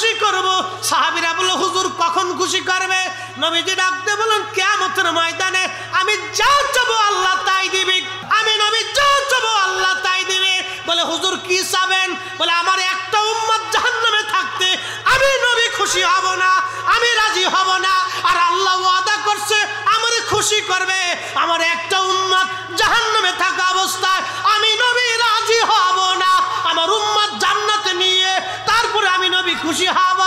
খুশি করব। সাহাবীরা বলল হুজুর কখন খুশি করবে? নবীজি ডাকতে বলেন কিয়ামতের ময়দানে আমি যা চাবো আল্লাহ তাই দিবে। আমি নবী যা চাবো আল্লাহ তাই দিবে। বলে হুজুর কি চাবেন? বলে আমার একটা উম্মত জাহান্নামে থাকতে আমি নবী খুশি হব না, আমি রাজি হব না। আর আল্লাহ ওয়াদা করছে আমারে খুশি করবে। আমার একটা উম্মত জাহান্নামে থাকা অবস্থায় আমি নবী রাজি হব না। আমার উম্মত জান্নাতে নিয়ে তারপরে আমি নবী খুশি হব।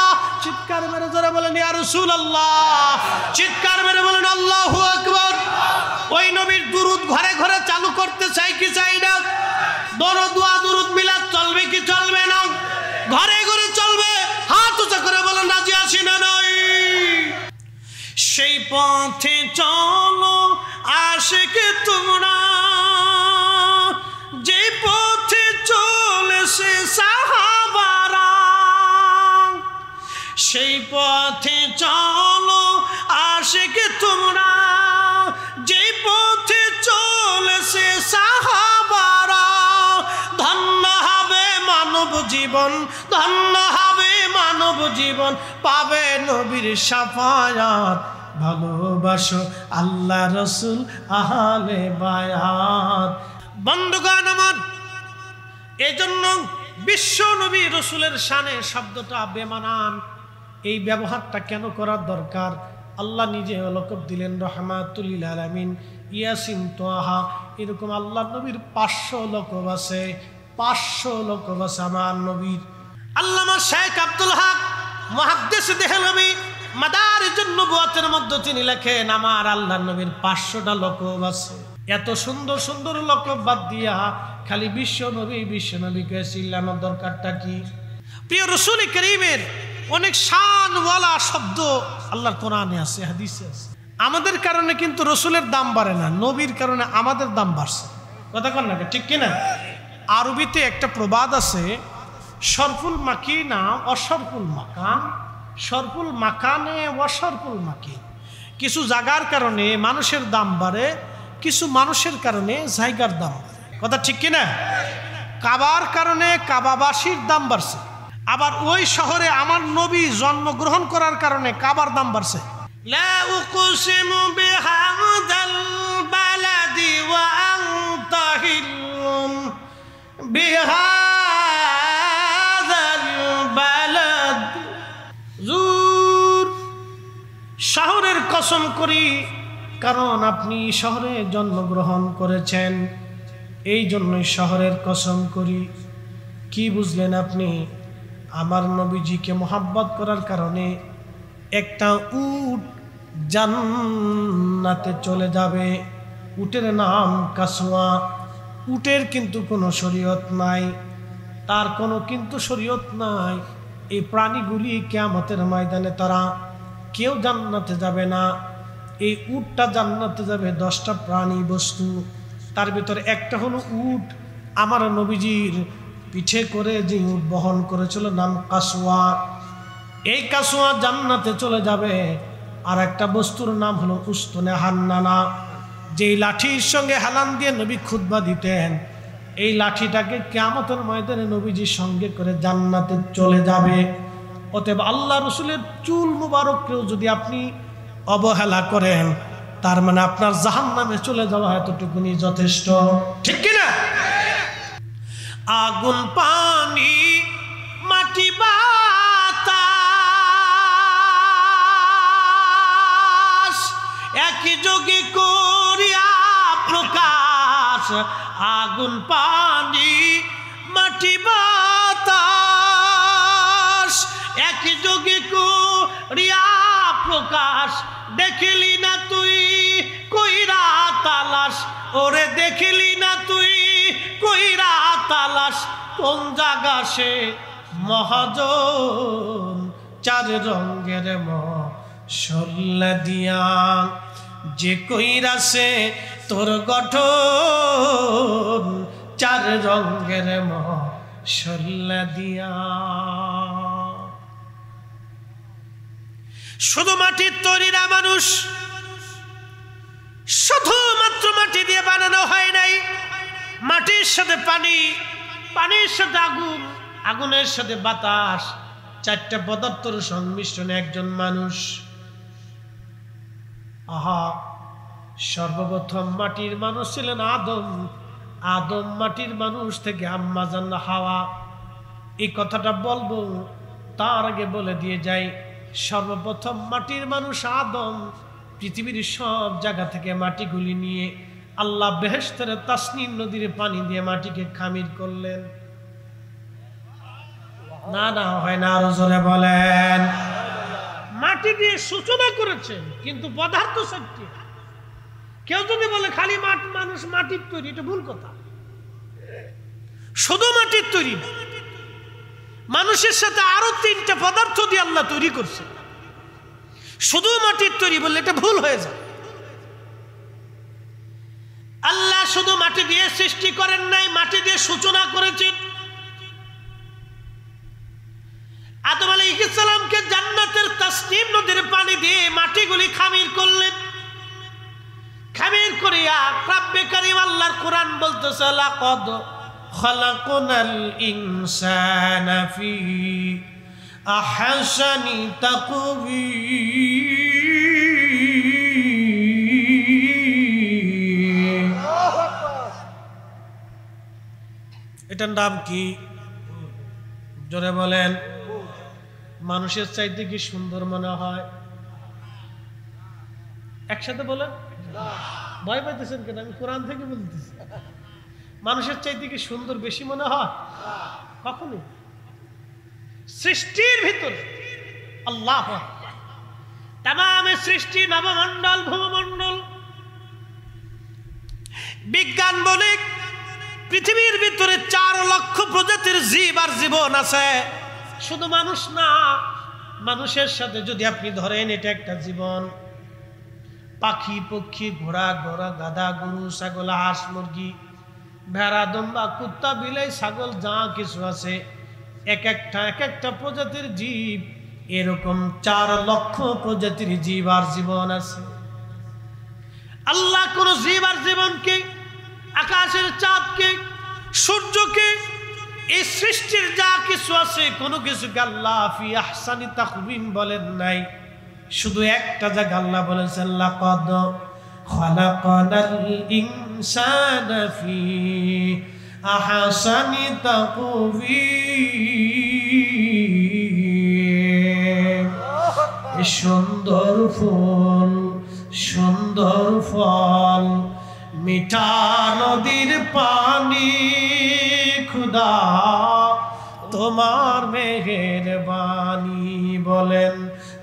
চিৎকার মেরে জোরে বলেন ইয়া রাসূলুল্লাহ। চিৎকার মেরে বলেন আল্লাহু আকবার। ওই নবীর দুরূদ ঘরে ঘরে চালু করতে চাই কি চাই না? দরুদ দুরূদ মিলাদ চলবে কি চলবে না? ঘরে ঘরে চলবে। হাত উঁচা করে বলেন রাজি আছি না নাই? সেই পথে চলো আশিকে তোমরা, যে পথে চলেছে সাহাবারা। সেই পথে চলো আশিকে তোমরা, যে পথে চলেছে সাহাবারা। ধন্য হবে মানব জীবন, ধন্য হবে মানব জীবন, পাবে নবীর শাফায়াত। ভালোবাসো আল্লাহ রসুল আহলে বায়াত। বন্ধুগণ আমার, এজন্য বিশ্ব নবী রসুলের শানে শব্দটা বেমানান। এই ব্যবহারটা কেন করার দরকার? আল্লাহ নিজে লকব দিলেন রহমাতুল লিল আলামিন, ইয়াসিন, তোহা। এরকম আল্লাহ নবীর 500 লকব আছে, 500 লকব আছে আমার নবীর। আল্লামা শেখ আব্দুল হক মুহাদ্দিস দেহলভী মাদারিজুন নবুওয়াতের মধ্যে তিনি লেখেন আমার আল্লাহ নবীর 500টা লকব আছে। এত সুন্দর সুন্দর লকব বাদ দিয়া খালি বিশ্ব নবীকে চিল্লানোর দরকারটা কি? প্রিয় রাসূল করিমের অনেক শানওয়ালা শব্দ আল্লাহর কোরআনে আছে, হাদিসে আছে। আমাদের কারণে কিন্তু রসুলের দাম বাড়ে না, নবীর কারণে আমাদের দাম বাড়ছে। কথা কন না, ঠিক কিনা? আরবিতে একটা প্রবাদ আছে, সরফুল মাকিনা অসরফুল মাকান, সরফুল মাকানে অসরফুল মাকিন। কিছু জায়গার কারণে মানুষের দাম বাড়ে, কিছু মানুষের কারণে জায়গার দাম বাড়ে। কথা ঠিক কিনা? কাবার কারণে কাবাবাসীর দাম বাড়ছে, আবার ওই শহরে আমার নবী জন্মগ্রহণ করার কারণে কাবার দাম বাড়ছে। লা উকসিমু বিহাদাল বালাদি ওয়া আনতা হিল্লুম বিহাদাল বালাদ। জুর, শহরের কসম করি, কারণ আপনি শহরে জন্মগ্রহণ করেছেন, এই জন্যই শহরের কসম করি। কি বুঝলেন আপনি? আমার নবীজিকে মোহাব্বত করার কারণে একটা উট জান্নাতে চলে যাবে। উটের নাম কাসওয়া। উটের কিন্তু কোনো শরীয়ত নাই, তার কোনো কিন্তু শরীয়ত নাই। এই প্রাণীগুলি কিয়ামতের ময়দানে তারা কেউ জান্নাতে যাবে না। এই উটটা জান্নাতে যাবে 10টা প্রাণী বস্তু, তার ভিতরে একটা হলো উট। আমার নবীজির পিঠে করে যে উট বহন করেছিল নাম কাসওয়া। এই কাসওয়া জান্নাতে চলে যাবে। আর একটা বস্তুর নাম হলো উস্তনে হান্নানা, যেই লাঠির সঙ্গে হেলান দিয়ে নবী খুতবা দিতেন। এই লাঠিটাকে কিয়ামতের ময়দানে নবীজির সঙ্গে করে জান্নাতে চলে যাবে। অতএব আল্লাহ রসুলের চুল মুবারককেও যদি আপনি অবহেলা করেন, তার মানে আপনার জাহান্নামে চলে যাওয়া এতটুকুনি যথেষ্ট, ঠিক কিনা? আগুন পানি মাটি বাতাস একই যোগে করিয়া প্রকাশ। আগুন পানি মাটি বাতাস একই যোগে করিয়া প্রকাশ। দেখিলি না তুই কইরা তালাশ, ওরে দেখিলি না তুই কইরা তালাশ। কোন জায়গা সে মহাজন, 4 রঙের মশলা দিয়া যে কইরা সে তোর গঠন, 4 রঙের মশলা দিয়া। শুধু মাটির তৈরিরা মানুষ, শুধুমাত্র মাটি দিয়ে বানানো হয় নাই। মাটির সাথে পানি, পানির সাথে আগুন, আগুনের সাথে বাতাস, চারটা পদার্থের সংমিশ্রণে একজন মানুষ। আহা, সর্বপ্রথম মাটির মানুষ ছিলেন আদম। আদম মাটির মানুষ থেকে আম্মা জান হাওয়া। এই কথাটা বলবো তার আগে বলে দিয়ে যাই, সর্বপ্রথম মাটির মানুষ আদম। পৃথিবীর সব জায়গা থেকে মাটিগুলি নিয়ে আল্লাহ বেহেশতের তাসনিম নদীর পানি দিয়ে মাটিকে খামির করলেন। না না হয় না, আরো জোরে বলেন। মাটি দিয়ে সূচনা করেছেন, কিন্তু পদার্থ সত্যি। কেউ যদি বলে খালি মানুষ মাটির তৈরি, এটা ভুল কথা। শুধু মাটির তৈরি না, মানুষের সাথে আরো তিনটা পদার্থ দিয়ে আল্লাহ তৈরি করছে। শুধু মাটির তৈরি বললে এটা ভুল হয়ে যায়। আল্লাহ শুধু মাটি দিয়ে সৃষ্টি করেন নাই, মাটি দিয়ে সূচনা করেছেন। আদম আলাইহিস সালামকে জান্নাতের তাসনিম নদীর পানি দিয়ে মাটিগুলি খামির করলেন। খামির করিয়া রাব্বে কারীম আল্লাহর কোরআন বলতেছে, লাকাদ খালাকনাল ইনসানা ফি আহসানি তাকওয়ীম। এটার নাম কি? জোরে বলেন। মানুষের চাইতে কি সুন্দর মনে হয়? একসাথে বলেন। ভয় পাইতেছেন কেন? আমি কোরআন থেকে বলতেছি। মানুষের চাইতে কি সুন্দর বেশি মনে হয়? কখনো। সৃষ্টির ভিতরে আল্লাহ তামাম সৃষ্টি, নবমণ্ডল, ভূমণ্ডল, বিজ্ঞান বলে পৃথিবীর ভিতরে 4 লক্ষ প্রজাতির জীব আর জীবন আছে। শুধু মানুষ না, মানুষের সাথে যদি আপনি ধরেন এটা একটা জীবন। পাখি, পক্ষী, ঘোড়া, গাধা, গরু, ছাগল, হাঁস, মুরগি, ভেড়া, দম্বা, কুত্তা, বিলাই, ছাগল, যা কিছু আছে, এক একটা প্রজাতির জীব। এরকম 4 লক্ষ প্রজাতির জীব আর জীবন আছে। আল্লাহ কোন জীব আর জীবনকে, আকাশের চাঁদকে, সূর্যকে, এই সৃষ্টির যা কিছু আছে কোনো কিছুকে আল্লাহ ফি আহসানি তাকওয়ীম বলেন নাই। শুধু একটা জায়গা আল্লাহ বলেছেন, লাকাদ খালাকনাল ইনসানা ফি আহসানি তাকওয়ীম। সুন্দর ফুল, সুন্দর ফল, মিঠা নদীর পানি, খুদা তোমার মেহেরবানি। বলেন,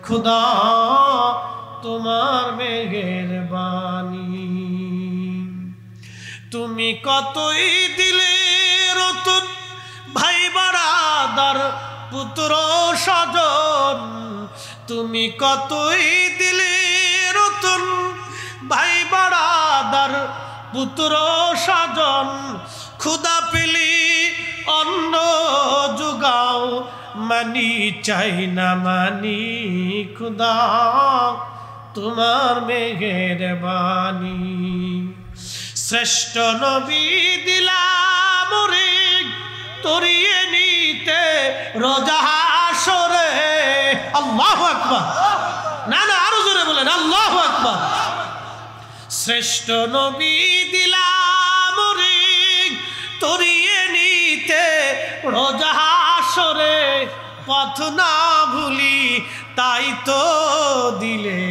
খুদা তোমার মেহেরবানি। তুমি কতই দিলে রতন, ভাই বারাদার, পুত্র স্বজন। তুমি কতই দিলে রতন, ভাই বারাদার, পুত্র স্বজন। খুদা পেলি অন্ন জুগাও, মানি চাই না মানি, খুদা তোমার মেহেরবানি। শ্রেষ্ঠ নবী দিলাম রে তরিয়ে নিতে রোজা হাসরে। আল্লাহু আকবার। না না, আরো জোরে বলেন, আল্লাহু আকবার। শ্রেষ্ঠ নবী দিলাম রে তরিয়ে নিতে রোজা হাসরে। পথ না ভুলি তাই তো দিলে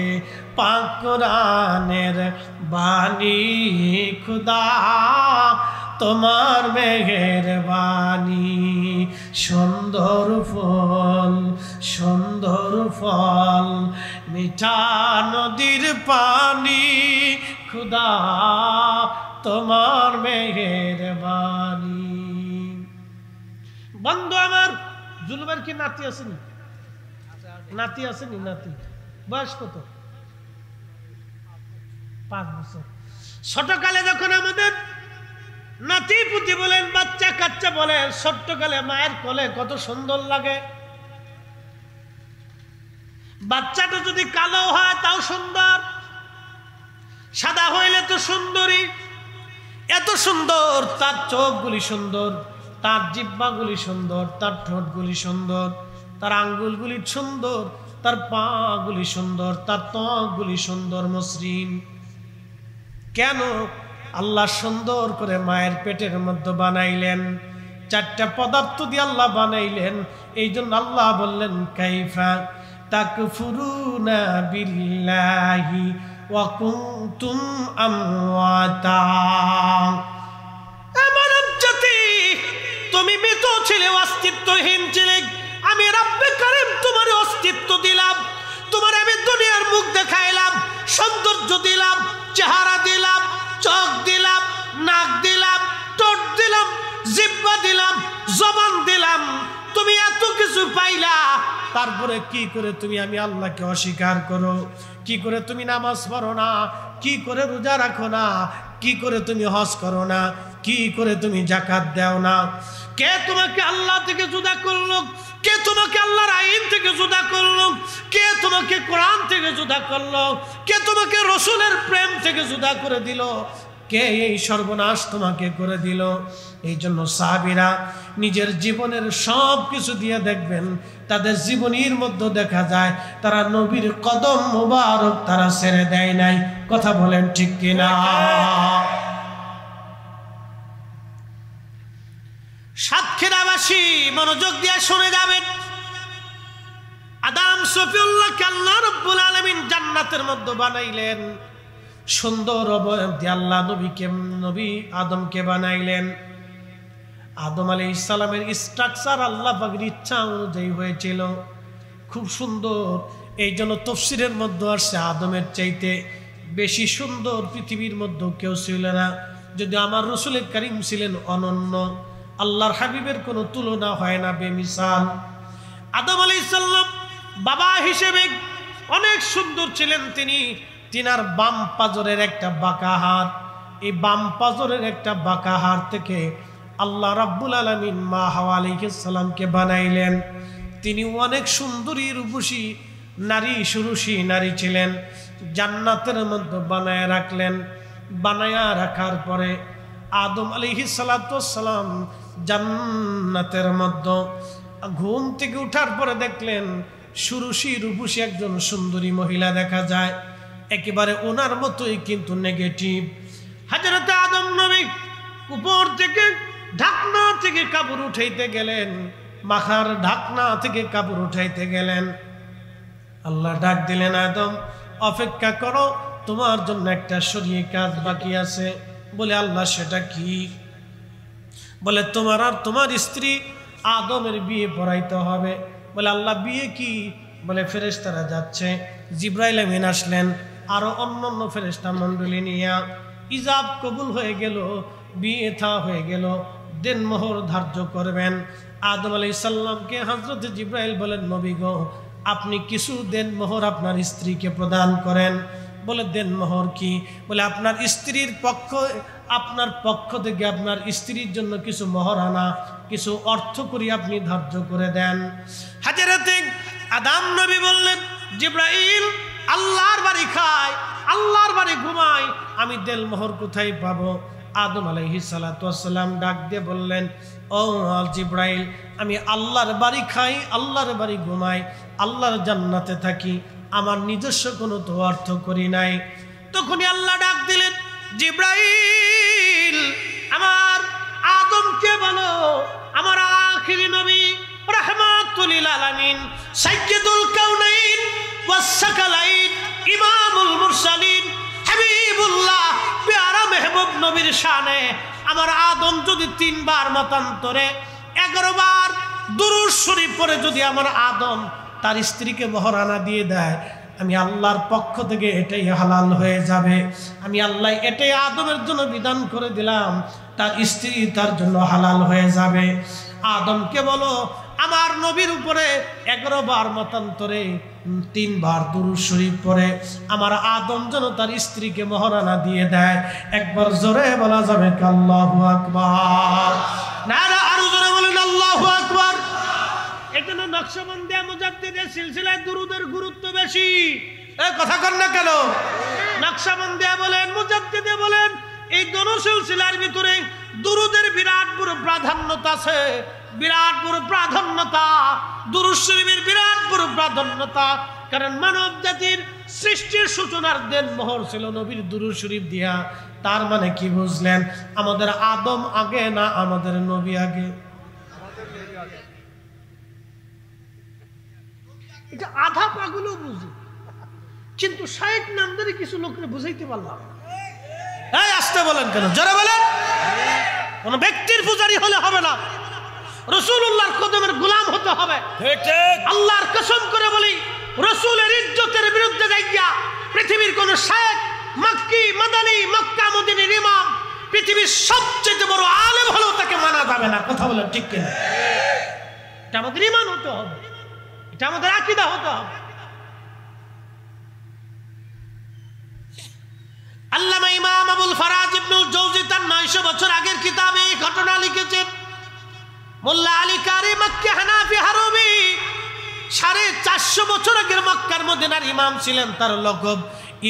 পাক কোরআনের বাণী। খুদা তোমার মেহেরবানি। সুন্দর ফল, সুন্দর ফল, মিঠা নদীর পানি, খুদা তোমার মেহেরবানি। বন্ধু আমার, জুলুমের কি নাতি আসেনি? নাতি আসেনি? নাতি বয়স কত? 5 বছর। ছোটকালে যখন আমাদের নাতি পুতি বলেন, বাচ্চা কাচ্চা বলেন, ছোট্টকালে মায়ের কোলে কত সুন্দর লাগে। বাচ্চাটা যদি কালো হয় তাও সুন্দর, সাদা হইলে তো সুন্দরী। এত সুন্দর, তার চোখগুলি সুন্দর, তার জিহ্বাগুলি সুন্দর, তার ঠোঁটগুলি সুন্দর, তার আঙ্গুলগুলি সুন্দর, তার পাগুলি সুন্দর, তার ত্বকগুলি সুন্দর মসৃণ। কেন? আল্লাহ সুন্দর করে মায়ের পেটের মধ্যে বানাইলেন, চারটা পদার্থ দিয়ে আল্লাহ বানাইলেন। এই জন্য আল্লাহ বললেন কাইফা তাকফুরুনা বিল্লাহি ওয়া কুনতুম আমওয়াতা। মানব জাতি, তুমি মৃত ছিলে, অস্তিত্বহীন ছিলে, আমি রব্বে কারীম তোমার অস্তিত্ব দিলাম, তোমার আমি দুনিয়ার মুখ দেখাইলাম, সৌন্দর্য দিলাম, চেহারা দিলাম, চোখ দিলাম, নাক দিলাম, ঠোঁট দিলাম, জিহ্বা দিলাম, জবান দিলাম, তুমি এত কিছু পাইলা, তারপরে কি করে তুমি আমি আল্লাহকে অস্বীকার করো? কি করে তুমি নামাজ পড়ো না? কি করে রোজা রাখো না? কি করে তুমি হজ করো না? কি করে তুমি যাকাত দাও না? কে তোমাকে আল্লাহ থেকে জুদা করলো? কে তোমাকে আল্লাহর আইন থেকে জুদা করলো? কে তোমাকে কোরআন থেকে জুদা করলো? কে তোমাকে রসুলের প্রেম থেকে জুদা করে দিল? কে এই সর্বনাশ তোমাকে করে দিল? এই জন্য সাহাবীরা নিজের জীবনের সব কিছু দিয়ে দেখবেন, তাদের জীবনীর মধ্যে দেখা যায় তারা নবীর কদম মুবারক তারা ছেড়ে দেয় নাই। কথা বলেন ঠিক কিনা? সাতক্ষীরাবাসী মনোযোগ দিয়ে শুনে যাবেন। আদম সফিউল্লাহকে আল্লাহ রাব্বুল আলামিন জান্নাতের মধ্যে বানাইলেন, সুন্দর অবয়ব দিয়ে আল্লাহ নবী আদমকে বানাইলেন। আদম আলাইহিস সালামের স্ট্রাকচার আল্লাহ পাকের ইচ্ছা অনুযায়ী হয়েছিল, খুব সুন্দর। এই জন্য তাফসীরের মধ্যে আসছে আদমের চাইতে বেশি সুন্দর পৃথিবীর মধ্যে কেউ ছিল না। যদি আমার রাসূল কারীম ছিলেন অনন্য, আল্লাহর হাবিবের কোনো তুলনা হয় না, বেমিসাল। আদম আলাইহিস সালাম বাবা হিসেবে অনেক সুন্দর ছিলেন তিনি। তিনার বাম পাজরের একটা বাঁকা হাত, এই বাম পাজরের একটা বাঁকা হাত থেকে আল্লাহ রাব্বুল আলামিন মা হাওয়া আলাইহিস সালামকে বানাইলেন। তিনি অনেক সুন্দরী রূপসী নারী, সুরুষী নারী ছিলেন। জান্নাতের মধ্যে বানায়া রাখলেন। বানায়া রাখার পরে আদম আলাইহিস সালাতু ওয়াস সালাম জান্নাতের মধ্যে ঘুম থেকে উঠার পরে দেখলেন সুরুষী রূপসী একজন সুন্দরী মহিলা দেখা যায়, একেবারে ওনার মতোই কিন্তু নেগেটিভ। হযরত আদম নবী উপর থেকে ঢাকনা থেকে কাপড় উঠাইতে গেলেন, মাথার ঢাকনা থেকে কাপড় উঠাইতে গেলেন। আল্লাহ ডাক দিলেন, আদম অপেক্ষা করো, তোমার জন্য একটা শরীয়ী কাজ বাকি আছে। বলে আল্লাহ সেটা কি? বলে তোমার আর তোমার স্ত্রী আদমের বিয়ে পড়াইতে হবে। বলে আল্লাহ বিয়ে কি? বলে ফেরেশতারা যাচ্ছে, জিবরাইল আমিন আসলেন, আরো অন্যান্য ফেরেশতা মণ্ডলী নিয়ে। ইজাব কবুল হয়ে গেল, বিয়ে থা হয়ে গেল, দেনমোহর ধার্য করবেন। আদম আলাইহিস সালামকে হযরত জিবরাইল বলেন, নবী গো, আপনি কিছু দেনমোহর আপনার স্ত্রীকে প্রদান করেন। বলে দেনমোহর কি? বলে আপনার স্ত্রীর আপনার পক্ষ থেকে আপনার স্ত্রীর জন্য কিছু মহারানা, কিছু অর্থ করি আপনি ধার্য করে দেন। হযরত আদম নবী বললেন, জিবরাইল আল্লাহর বাড়ি খায়, আল্লাহর বাড়ি ঘুমায়, আমি দেনমোহর কোথায় পাবো? আদম আলাইহিস সালাতু ওয়াস সালাম ডাক দিয়ে বললেন, ও জিবরাইল, আমি আল্লাহর বাড়ি খাই, আল্লাহর বাড়ি ঘুমাই, আল্লাহর জান্নাতে থাকি, আমার নিজস্ব কোনো তো অর্থ করি নাই। তখনই আল্লাহ ডাক দিলেন, জিবরাইল আমার আদমকে বলো, আমার আখিরি নবী রাহমাতুল লিল আলামিন, সাইয়্যিদুল কাউনাইন ওয়াস সাকালাইন, ইমামুল মুরসালিন, হাবিবুল্লাহ, প্যারা মেহবুব নবীর শানে আমার আদম যদি 3 বার মতান্তরে 11 বার দুরূদ শরীফ পড়ে যদি আমার আদম তার স্ত্রীকে মহারানা দিয়ে দেয়, আমি আল্লাহর পক্ষ থেকে এটাই হালাল হয়ে যাবে। আমি আল্লাহ এটাই আদমের জন্য বিধান করে দিলাম, তার স্ত্রী তার জন্য হালাল হয়ে যাবে। আদমকে বলো আমার নবীর উপরে 11 বার মতান্তরে 3 বার দুরূদ শরীফ পড়ে আমার আদম যেন তার স্ত্রীকে মহারানা দিয়ে দেয়। একবার জোরে বলা যাবে আল্লাহু আকবার। নারা আরো জোরে বলেন আল্লাহু আকবার। এখানে নকশবন্দিয়া মুজাদ্দিদের সিলসিলায় দুরুদের গুরুত্ব বেশি। এই কথা কন না কেন? নকশবন্দিয়া বলেন, মুজাদ্দিদে বলেন, এই দোনো সিলসিলার ভিতরে দুরুদের বিরাট বড় প্রাধান্যতা আছে। বিরাট বড় প্রাধান্যতা, দুরূদ শরীফের বিরাট বড় প্রাধান্যতা। কারণ মানব জাতির সৃষ্টির সূচনার দেন মোহর ছিল নবীর দুরূদ শরীফ দিয়া। তার মানে কি বুঝলেন? আমাদের আদম আগে না আমাদের নবী আগে? এটা আধা পাগলও বুঝে, কিন্তু 60 নামদারি কিছু লোককে বুঝাইতে পারলাম। এই আসতে বলেন কেন? জোরে বলেন। কোন ব্যক্তির পূজারি হলে হবে না, রাসূলুল্লাহর কদমের গোলাম হতে হবে। আল্লাহর কসম করে বলি, রাসূলের ইজ্জতের বিরুদ্ধে যাইয়া পৃথিবীর কোন শেখ, মক্কি, মাদানী, মক্কা মদিনার ইমাম, পৃথিবীর সবচেয়ে বড় আলেম হলেও তাকে মানা যাবে না। কথা বলেন ঠিক কিনা? এটা আমাদের ঈমান হতে হবে, এটা আমাদের আকীদা হতে হবে। আল্লামা ইমাম আবুল ফারাজ ইবনুল জাওজি তার 900 বছর আগের কিতাবে এই ঘটনা লিখেছেন। মোল্লা আলী কারি মক্কি হানাফি হারবি 450 বছর আগের মক্কার মদিনার ইমাম ছিলেন। তার লকব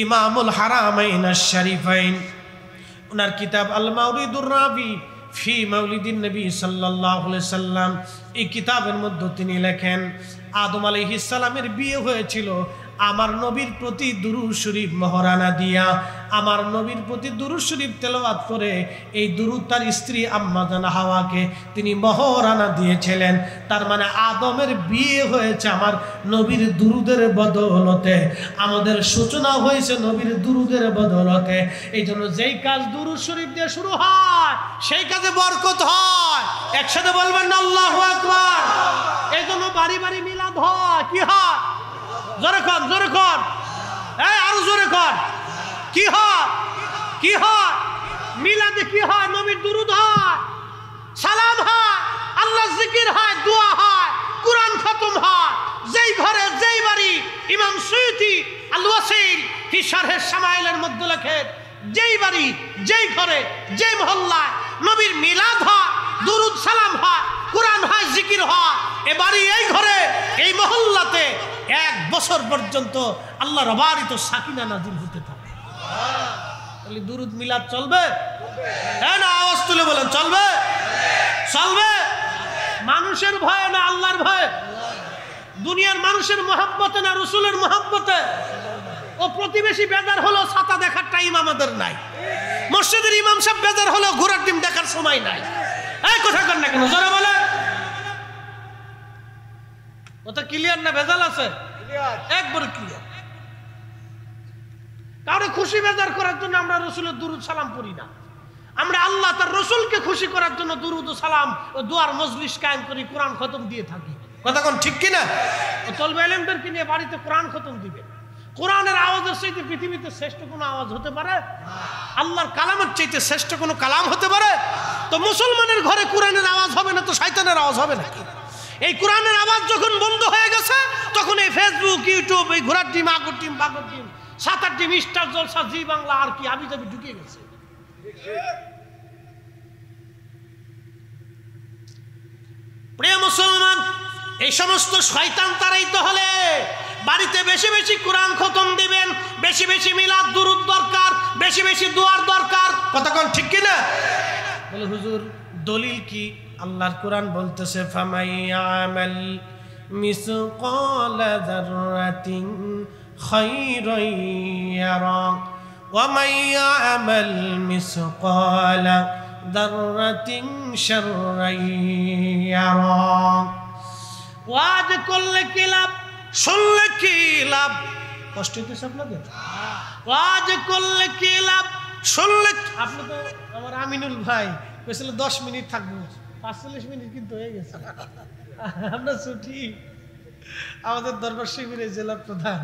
ইমামুল হারামাইন আশ-শরীফাইন। ওনার কিতাব আল মাউরিদুর রাবি ফি মাউলিদিন নবী সাল্লাল্লাহু আলাইহি সাল্লাম, এই কিতাবের মধ্যে তিনি লেখেন, আদম আলাইহিস সালামের বিয়ে হয়েছিল আমার নবীর প্রতি দুরূদ শরীফ মহরানা দিয়া। আমার নবীর প্রতি দুরূদ শরীফ তেলাওয়াত করে এই দুরূদ তার স্ত্রী আম্মা জান হাওয়াকে তিনি মহরানা দিয়েছিলেন। তার মানে আদমের বিয়ে হয়েছে আমার নবীর দুরূদের বদৌলতে, আমাদের সূচনা হয়েছে নবীর দুরূদের বদৌলতে। এই জন্য যেই কাজ দুরূদ শরীফ দিয়ে শুরু হয় সেই কাজে বরকত হয়। একসাথে বলবেন না আল্লাহু আকবার। এই জন্য বাড়ি বাড়ি মিলাদ হয়। কি হয়? জোরে কর, জোরে কর, এই আরো জোরে কর। কি হয়? কি হয়? মিলাদে কি হয়? নবীর দুরূদ হয়, সালাম হয়, আল্লাহর জিকির হয়, দোয়া হয়, কুরআন খতম হয়। যেই ঘরে যেই বাড়ি, ইমাম সুয়ুতি আল ওয়াসিল ফি শারহ শামাইলের মধ্যে লেখেন, যেই বাড়ি, যেই ঘরে, যেই মহল্লায় নবীর মিলাদ হয়, দুরূদ সালাম হয়, কুরআন হয়, জিকির হয়, এ বাড়ি, এই ঘরে, এই মহল্লাতে 1 বছর পর্যন্ত আল্লাহর অবারিত সাকিনা নাজিল হতে থাকে। তাহলে দুরূদ মিলাদ চলবে? হ্যাঁ না? আওয়াজ তুলে বলেন চলবে? চলবে। মানুষের ভয়ে না আল্লাহর ভয়ে? দুনিয়ার মানুষের মহব্বতে না রাসূলের মহব্বতে? ও প্রতিবেশী বেজার হলো ছাতা দেখার টাইম আমাদের নাই, মসজিদের ইমাম সাহেব বেজার হলো ঘোড়ার ডিম দেখার সময় নাই। এই কথা কর না কেন? জোরে বলে। ওটা ক্লিয়ার না ভেজাল আছে? একবারে ক্লিয়ার। কারো খুশি বেজার করার জন্য আমরা রাসূলের দুরূদ সালাম পড়ি না। আমরা আল্লাহ তার রাসূলকে খুশি করার জন্য দুরূদ ও সালাম ও দোয়ার মজলিস কায়েম করি, কোরআন খতম দিয়ে থাকি। কথা কোন ঠিক কিনা? ও তলবে ইলমদেরকে নিয়ে বাড়িতে কোরআন খতম দিবে। কোরআনের আওয়াজের চাইতে পৃথিবীতে শ্রেষ্ঠ কোনো আওয়াজ হতে পারে? আল্লাহর কালামের চাইতে শ্রেষ্ঠ কোনো কালাম হতে পারে? তো মুসলমানের ঘরে কোরআনের আওয়াজ হবে না তো শয়তানের আওয়াজ হবে নাকি? এই কোরআনের আওয়াজ যখন বন্ধ হয়ে গেছে তখন এই ফেসবুক, ইউটিউব, এই ঘোড়ার টিম, আগর টিম, বাগর টিম, 7-8 টিম, স্টার জলসা, জি বাংলা আর কি আবি যাবি ঢুকে গেছে। প্রিয় মুসলমান, এই সমস্ত শয়তান তাড়াইতে হলে বাড়িতে বেশি বেশি কোরআন খতম দিবেন, বেশি বেশি মিলাদ দুরূদ দরকার, বেশি বেশি দোয়ার দরকার। কথা কোন ঠিক কিনা? বলে হুজুর দলিল কি? আল্লাহর কোরআন বলতেছে, ফামাইয়ামাল মিসকালা যাররাতিন খায়রান ইয়ারা ওয়া মাইয়ামাল মিসকালা যাররাতিন শাররান ইয়ারা। ওয়াজ করলে কি লাভ, শুনলে কি লাভ? কষ্ট হইতেছে আপনাদের? ওয়াজ করলে কি লাভ, শুনলে। আপনি তো আমার আমিনুল ভাই কইছিল 10 মিনিট থাকবো, 45 মিনিট কিন্তু হয়ে গেছে। আমরা ছুটি, আমাদের দরবার শিবিরের জেলা প্রধান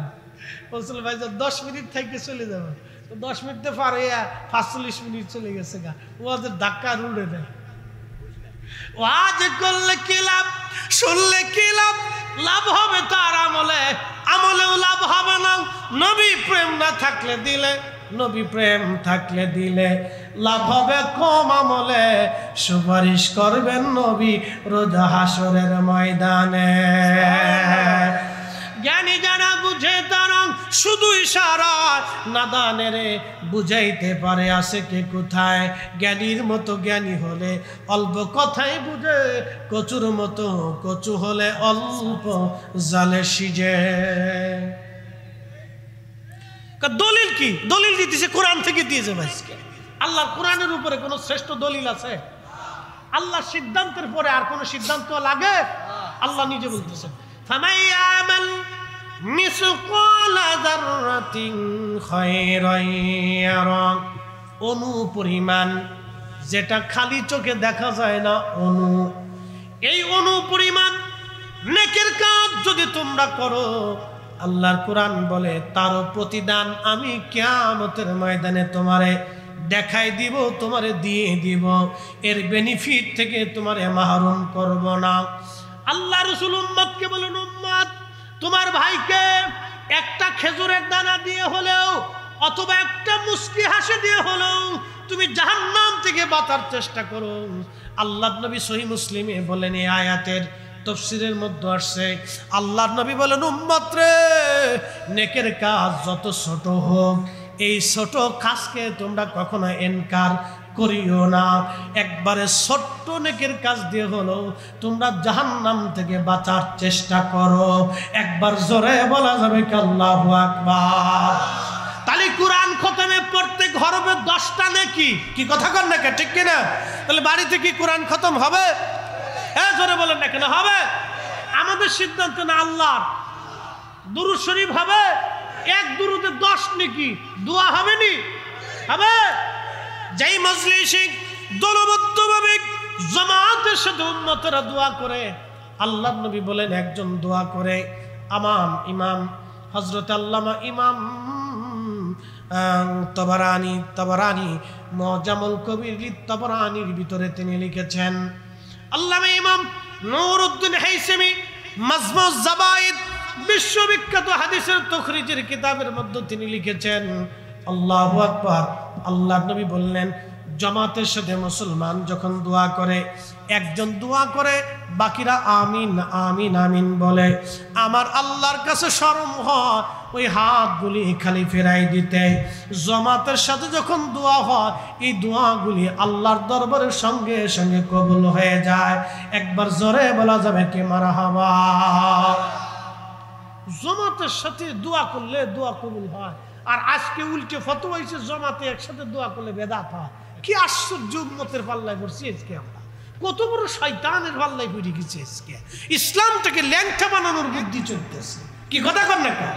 বলছিল ভাই 10 মিনিট থেকে চলে যাবো, তো 10 মিনিটে পার হইয়া 45 মিনিট চলে গেছে গা। ওদের ধাক্কা আর উড়ে দেয়। ওয়াজ করলে কি লাভ, শুনলে কি লাভ? লাভ হবে তার আমলে, আমলেও লাভ হবে না। নবী প্রেম না থাকলে দিলে, নবী প্রেম থাকলে দিলে লাভ হবে কম আমলে। সুপারিশ করবেন নবী রোজ হাসরের ময়দানে। জ্ঞানী যারা বুঝে তারা শুধু ইশারায় নাদানেরে বুঝাইতে পারে আছে কে কোথায়। জ্ঞানীর মতো জ্ঞানী হলে অল্প কথাই বুঝে, কচুর মতো কচু হলে অল্প জালে সিজে। দলিল কি? দলিল দিতেছে কোরআন থেকে দিয়েছে ভাইকে। আল্লাহর কোরআনের উপরে কোনো শ্রেষ্ঠ দলিল আছে? আল্লাহর সিদ্ধান্তের পরে আর কোনো সিদ্ধান্ত লাগে? আল্লাহ নিজে বলতেছেন ফামাইয়ামাল মিসকালা যাররাতিন খায়রান ইয়ারা। অণু পরিমাণ, যেটা খালি চোখে দেখা যায় না, অণু, এই অণু পরিমাণ নেকের কাজ যদি তোমরা করো, আল্লাহর কোরআন বলে তারও প্রতিদান আমি কিয়ামতের ময়দানে তোমারে দেখাই দিব, তোমারে দিয়ে দিব, এর বেনিফিট থেকে তোমারে মাহরুম করব না। আল্লাহ রাসূল উম্মতকে বলেন, উম্মত তোমার ভাইকে একটা খেজুরের দানা দিয়ে হলেও অথবা একটা মুস্কি হাসি দিয়ে হলেও তুমি জাহান্নাম থেকে বাঁচার চেষ্টা করো। আল্লাহর নবী সহিহ মুসলিমে বলেন, এই আয়াতের তাফসীরের মধ্যে আসছে, আল্লাহর নবী বলেন, উম্মত রে, নেকের কাজ যত ছোট হোক, এই ছোট কাজকে তোমরা কখনো ইনকার করিও না। একবারে ছোট্ট নেকের কাজ দিয়ে হলো তোমরা জাহান্নাম থেকে বাঁচার চেষ্টা করো। একবার জোরে বলা যাবে কি আল্লাহু আকবার। তাহলে কোরআন খতমে প্রত্যেক হরফে 10টা নেকি, কি কথা কন না, ঠিক কিনা? তাহলে বাড়িতে কি কোরআন খতম হবে? হ্যাঁ, জোরে বলেন না কেন হবে? আমাদের সিদ্ধান্ত না আল্লাহর। দুরূদ শরীফ হবে, এক দুরুদে 10 নেকি, দোয়া হবে নি? হবে। যেই মজলিসে দলবদ্ধভাবে জামাতের সাথে উম্মতেরা দোয়া করে, আল্লাহর নবী বলেন, একজন দোয়া করে ইমাম হযরত আল্লামা ইমাম তাবারানী মুজামুল কবির তাবারানীর ভিতরে তিনি লিখেছেন, আল্লামা ইমাম নুরউদ্দিন হাইসামি মাজমুজ জাবাইদ বিশ্ববিখ্যাত হাদিসের তখরিজের কিতাবের মধ্যে তিনি লিখেছেন, আল্লাহু আকবার। আল্লাহর নবী বললেন, জামাতের সাথে মুসলমান যখন দোয়া করে, একজন দোয়া করে, বাকিরা আমিন আমিন আমিন বলে, আমার আল্লাহর কাছে শরম হয় ওই হাতগুলি খালি ফেরাই দিতে। জামাতের সাথে যখন দোয়া হয়, এই দোয়াগুলি আল্লাহর দরবারের সঙ্গে সঙ্গে কবুল হয়ে যায়। একবার জোরে বলা যাবে কি মারহাবা। জামাতের সাথে দোয়া করলে দোয়া কবুল হয়, আর আজকে উল্টে ফতোয়া হইছে জামাতে একসাথে দোয়া করলে বেদাত হয়। কি আশ্চর্য উম্মতের পাল্লায় পড়ছি আজকে আমরা, কত বড় শয়তানের পাল্লায় পড়ে গেছে আজকে। ইসলামটাকে ল্যাংটা বানানোর বুদ্ধি চলতেছে, কি কথা কর না কেন?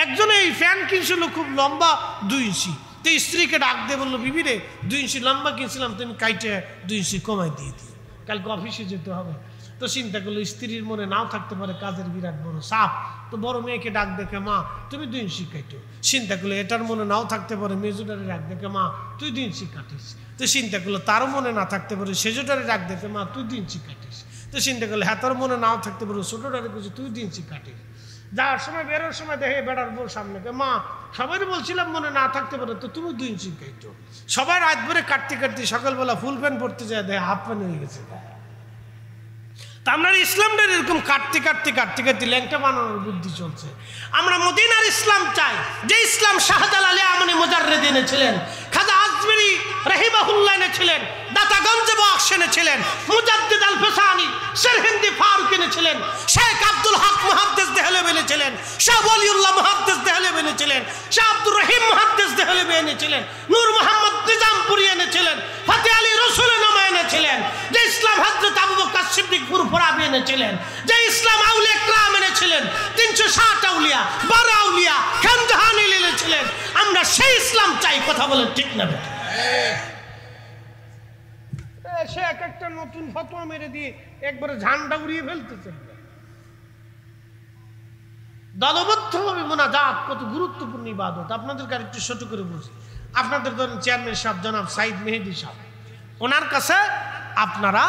একজনে এই ফ্যান কিনছিল খুব লম্বা 2 ইঞ্চি, তো স্ত্রীকে ডাক দিয়ে বললো, বিবি রে 2 ইঞ্চি লম্বা কিনছিলাম, তুমি কাইটে 2 ইঞ্চি কমাই দিয়ে দিই, কালকে অফিসে যেতে হবে। তো চিন্তা করলো স্ত্রীর মনে নাও থাকতে পারে কাজের বিরাট বড় চাপ, তো বড় মেয়েকে ডাক দেখে, মা তুমি 2 ইঞ্চি কাটো। চিন্তা করলো এটার মনে নাও থাকতে পারে মেজুটারে ডাক দেখে, মা তুই 2 ইঞ্চি কাটিস। তো চিন্তা করলো তারও মনে না থাকতে পারে সেজোটারে ডাক দেখে, মা তুই 2 ইঞ্চি কাটিস। তো চিন্তা করলো হ্যাঁ তোর মনে নাও থাকতে পারে ছোটোটারে কিছু তুই 2 ইঞ্চি কাটিস। যাওয়ার সময় বেরোর সময় দেখে বেড়ার বউ সামনে, মা সবাই বলছিলাম মনে না থাকতে পারে, তো তুমি 2 ইঞ্চি কাটো। সবাই রাত ভরে কাটতে কাটতে সকালবেলা ফুল প্যান্ট পরতে যায়, দেখে হাফ প্যান্ট হয়ে গেছে। আমরা ইসলামটা এরকম কাটতে কাটতে কাটতে কাটতে ল্যাংটা বানানোর বুদ্ধি চলছে। আমরা মদিনার ইসলাম চাই, যে ইসলাম শাহজালাল আমনি মুজাররিদ এনেছিলেন, খাজা আজমিরি রাহিমাহুল্লাহ এনেছিলেন, দাতাগঞ্জ বখশ এনেছিলেন, মুজাদ্দিদ আল ফিসানি সিরহিন্দি ফারুক এনেছিলেন, শেখ আব্দুল হক মুহাদ্দিস দেহলভী এনেছিলেন, শাহ ওয়ালিউল্লাহ মুহাদ্দিস দেহলভী এনেছিলেন, শাহ আব্দুর রহিম মুহাদ্দিস দেহলভী এনেছিলেন, নূর মোহাম্মদ নিজামপুরি এনেছিলেন, ফতেহ আলী রসুলনামা এনেছিলেন, যে ইসলাম হযরত আবু বকর সিদ্দিক ফুরফুরাবি এনেছিলেন, যে ইসলাম আউলিয়া کرام এনেছিলেন, 360 আউলিয়া 12 আউলিয়া খানজাহানি এনেছিলেন। আমরা সেই ইসলাম চাই, কথা বলেন ঠিক না? সে এক একটা নতুন ফতোয়া মেরে দিয়ে একবারে ঝান্ডা উড়িয়ে ফেলতেছে। দলবদ্ধভাবে মুনাজাত কত গুরুত্বপূর্ণ ইবাদত, আপনাদেরকে আরেকটু ছোট করে বুঝি। আপনাদের ধরেন চেয়ারম্যান সাহেব জনাব সাইদ মেহেদী সাহেব, ওনার কাছে আপনারা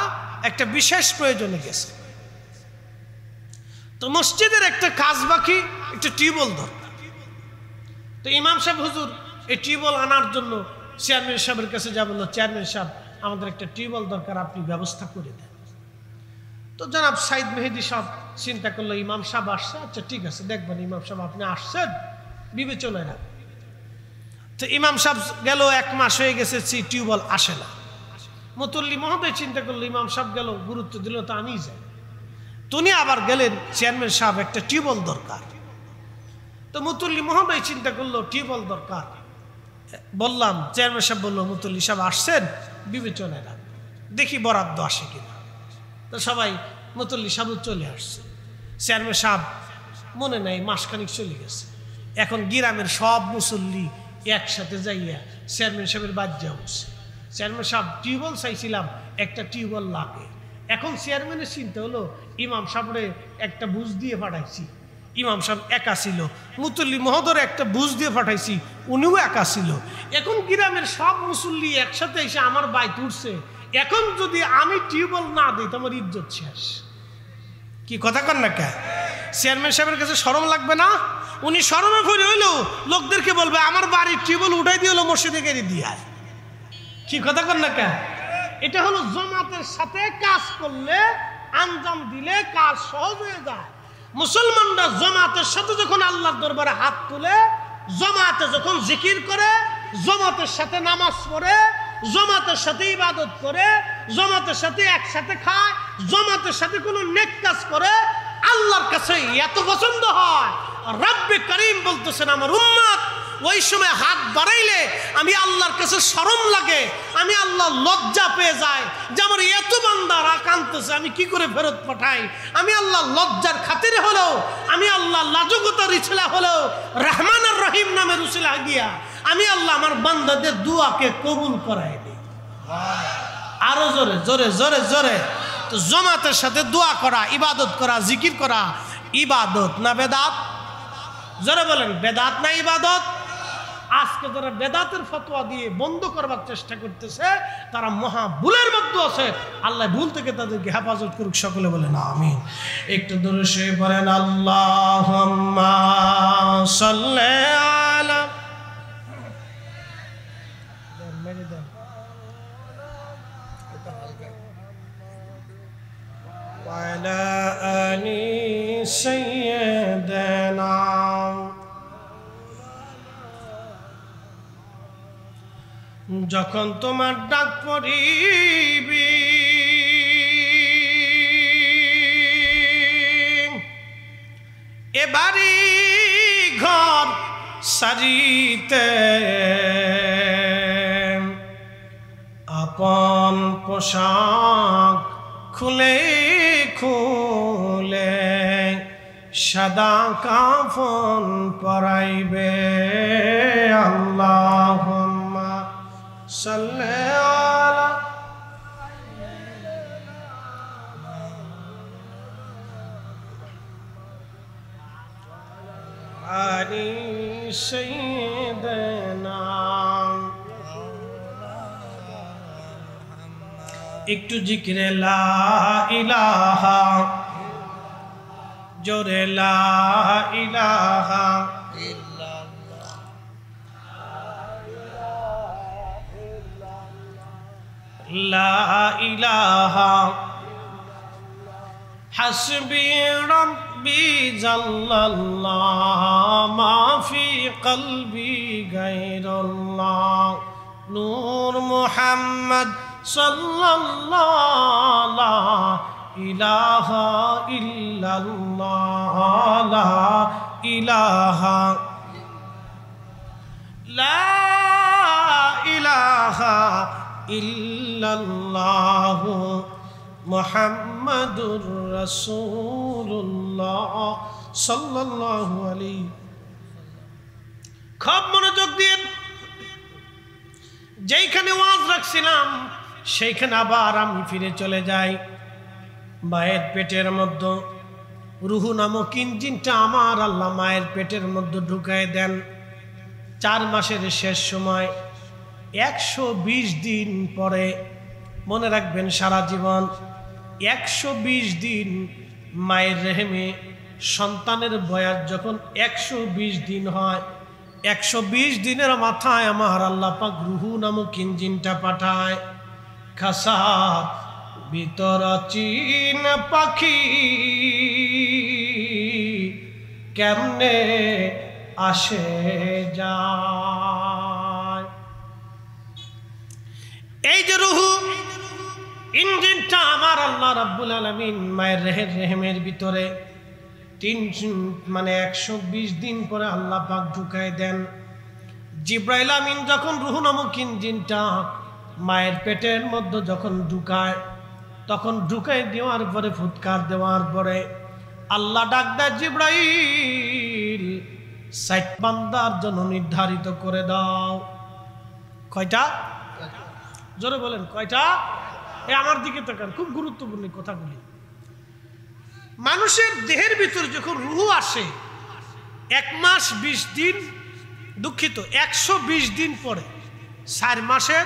একটা বিশেষ প্রয়োজনে গেছে, তো মসজিদের একটা কাজ বাকি, একটা টিউবওয়েল দরকার। তো ইমাম সাহেব হুজুর এই টিউবওয়েল আনার জন্য চেয়ারম্যান সাহেবের কাছে যা বললো, চেয়ারম্যান সাহেব আমাদের একটা টিউবওয়েল দরকার, আপনি ব্যবস্থা করে দেন। তো জনাব সাইদ মেহেদী সাহেব চিন্তা করলো ইমাম সাহেব আসছে, আচ্ছা ঠিক আছে দেখবেন। ইমাম সাহেব আপনি আসছেন, বিবেচনায় রাখ। তো ইমাম সাহেব গেল, 1 মাস হয়ে গেছে, টিউবওয়েল আসে না। মুতল্লি মহোদয় চিন্তা করলো ইমাম সাহেব গেল, গুরুত্ব দিল, তো আমি যাই। তিনি আবার গেলেন, চেয়ারম্যান সাহেব একটা টিউবওয়েল দরকার। তো মুতল্লি মহোদয় চিন্তা করলো টিউবওয়েল দরকার। বললাম, চেয়ারম্যান সাহেব বললো মুতল্লি সাহেব আসছেন, বিবেচনায় রাখ, দেখি বরাদ্দ আসে কিনা। তো সবাই, মুতল্লি সাহেব চলে আসছে, চেয়ারম্যান সাহেব মনে নাই, মাসখানিক চলে গেছে। এখন গ্রামের সব মুসল্লি একসাথে যাইয়া চেয়ারম্যান সাহেবের বাজ্যা উঠছে। চেয়ারম্যান সাহেব টিউবওয়েল চাইছিলাম, একটা টিউবওয়েল লাগে। এখন চেয়ারম্যানের চিন্তা হলো ইমাম সাহেবরে একটা বুঝ দিয়ে পাঠাইছি, ইমাম সাহেব একা ছিল। মুতল্লি মহোদয় একটা বুঝ দিয়ে পাঠাইছি, উনিও একা ছিল। এখন গ্রামের সব মুসল্লি একসাথে এসে আমার বাইত উঠছে। এখন যদি আমি টিউবওয়েল না দিই তো আমার ইজ্জত শেষ। কি কথা কন না কে? চেয়ারম্যান সাহেবের কাছে শরম লাগবে না? উনি শরমে পড়ে হইলেও লোকদেরকে বলবে আমার বাড়ির টিউবওয়েল উঠাই দিয়ে হলো মসজিদে গেড়ে দিয়ে। কি কথা কন না কে? এটা হলো জামাতের সাথে কাজ করলে, আঞ্জাম দিলে কাজ সহজ হয়ে যায়। মুসলমানরা জামাতের সাথে যখন আল্লাহর দরবারে হাত তুলে, জামাতে যখন জিকির করে, জামাতের সাথে নামাজ পড়ে, জামাতের সাথে ইবাদত করে, জামাতের সাথে একসাথে খায়, জামাতের সাথে কোনো নেক কাজ করে, আল্লাহর কাছে এত পছন্দ হয়। রব্বে করিম বলতেছেন আমার উম্মত ওই সময় হাত বাড়াইলে আমি আল্লাহর কাছে শরম লাগে, আমি আল্লাহ লজ্জা পেয়ে যাই যে আমার এত বান্দারা কাঁদতেছে, আমি কি করে ফেরত পাঠাই। আমি আল্লাহ লজ্জার খাতিরে হলেও, আমি আল্লাহ লাজুকতার ইছলা হলেও, রহমান আর রহিম নামের উসিলা গিয়া আমি আল্লাহ আমার বান্দাদের দুয়াকে কবুল করাই দিই। আরো জোরে জোরে জোরে জোরে। তো জামাতের সাথে দোয়া করা, ইবাদত করা, জিকির করা ইবাদত না বেদাত? জোরে বলেন, বেদাত না ইবাদত? আজকে যারা বেদাতের ফতোয়া দিয়ে বন্ধ করবার চেষ্টা করতেছে তারা মহা ভুলের মধ্যে আছে। আল্লাহ ভুল থেকে তাদেরকে হেফাজত করুক, সকলে বলেন আমিন। একটু দূরে সে বলেন আল্লাহুম্মা সাল্লি আলা ওয়ালা আলি সাইয়্যিদিনা। যখন তোমার ডাক পড়িবি এবারে ঘর সারিতে, আপন পোশাক খুলে খুলে সাদা কাফন পরাইবে। আল্লাহুম্মা সাল্লি আলা আলি সাইয়্যিদিনা। একটু জিকিরে লা ইলাহা, জোরে লা ইলাহা ইল্লাল্লাহ, লা ইলাহা হাসবি রব্বি জাল্লাল্লাহ মা ফি কলবি গায়রুল্লাহ, নূর মুহাম্মদ সাল্লাল্লাহু লা ইলাহা ইল্লাল্লাহ, লা ইলাহা লা ইলাহা ইল্লাল্লাহ মুহাম্মাদুর রাসূলুল্লাহ সাল্লাল্লাহু আলাইহি। খুব মনোযোগ দিয়ে যেইখানে ওয়াজ রাখছিলাম সেইখানে আবার আমি ফিরে চলে যাই। মায়ের পেটের মধ্যে রুহু নামক ইঞ্জিনটা আমার আল্লাহ মায়ের পেটের মধ্যে ঢুকায় দেন। 4 মাসের শেষ সময় 120 দিন পরে, মনে রাখবেন সারা জীবন 120 দিন মায়ের রেহেমে সন্তানের বয়স যখন 120 দিন হয়, 120 দিনের মাথায় আমার আল্লাহ পাক রুহু নামক ইঞ্জিনটা পাঠায়। খাসাত ভিতর চীন পাখি কেমনে আসে যায়। এই যে রুহু ইঞ্জিনটা আমার আল্লাহ রাব্বুল আলামিন মায়ের রেহেমের ভিতরে 120 দিন পরে আল্লাহ পাক ঢুকায় দেন। জিব্রাইল আমিন যখন রুহু নামক ইঞ্জিনটা মায়ের পেটের মধ্যে যখন ঢুকায়, তখন ঢুকাই দেওয়ার পরে ফুৎকার দেওয়ার পরে আল্লাহ ডাক দেয়, জিব্রাইল 60 বান্দার জন্য নির্ধারিত করে দাও। কয়টা? জোরে বলেন কয়টা? আমার দিকে তাকান, খুব গুরুত্বপূর্ণ কথাগুলি। মানুষের দেহের ভিতরে যখন রুহু আসে 1 মাস 20 দিন, দুঃখিত 120 দিন পরে 4 মাসের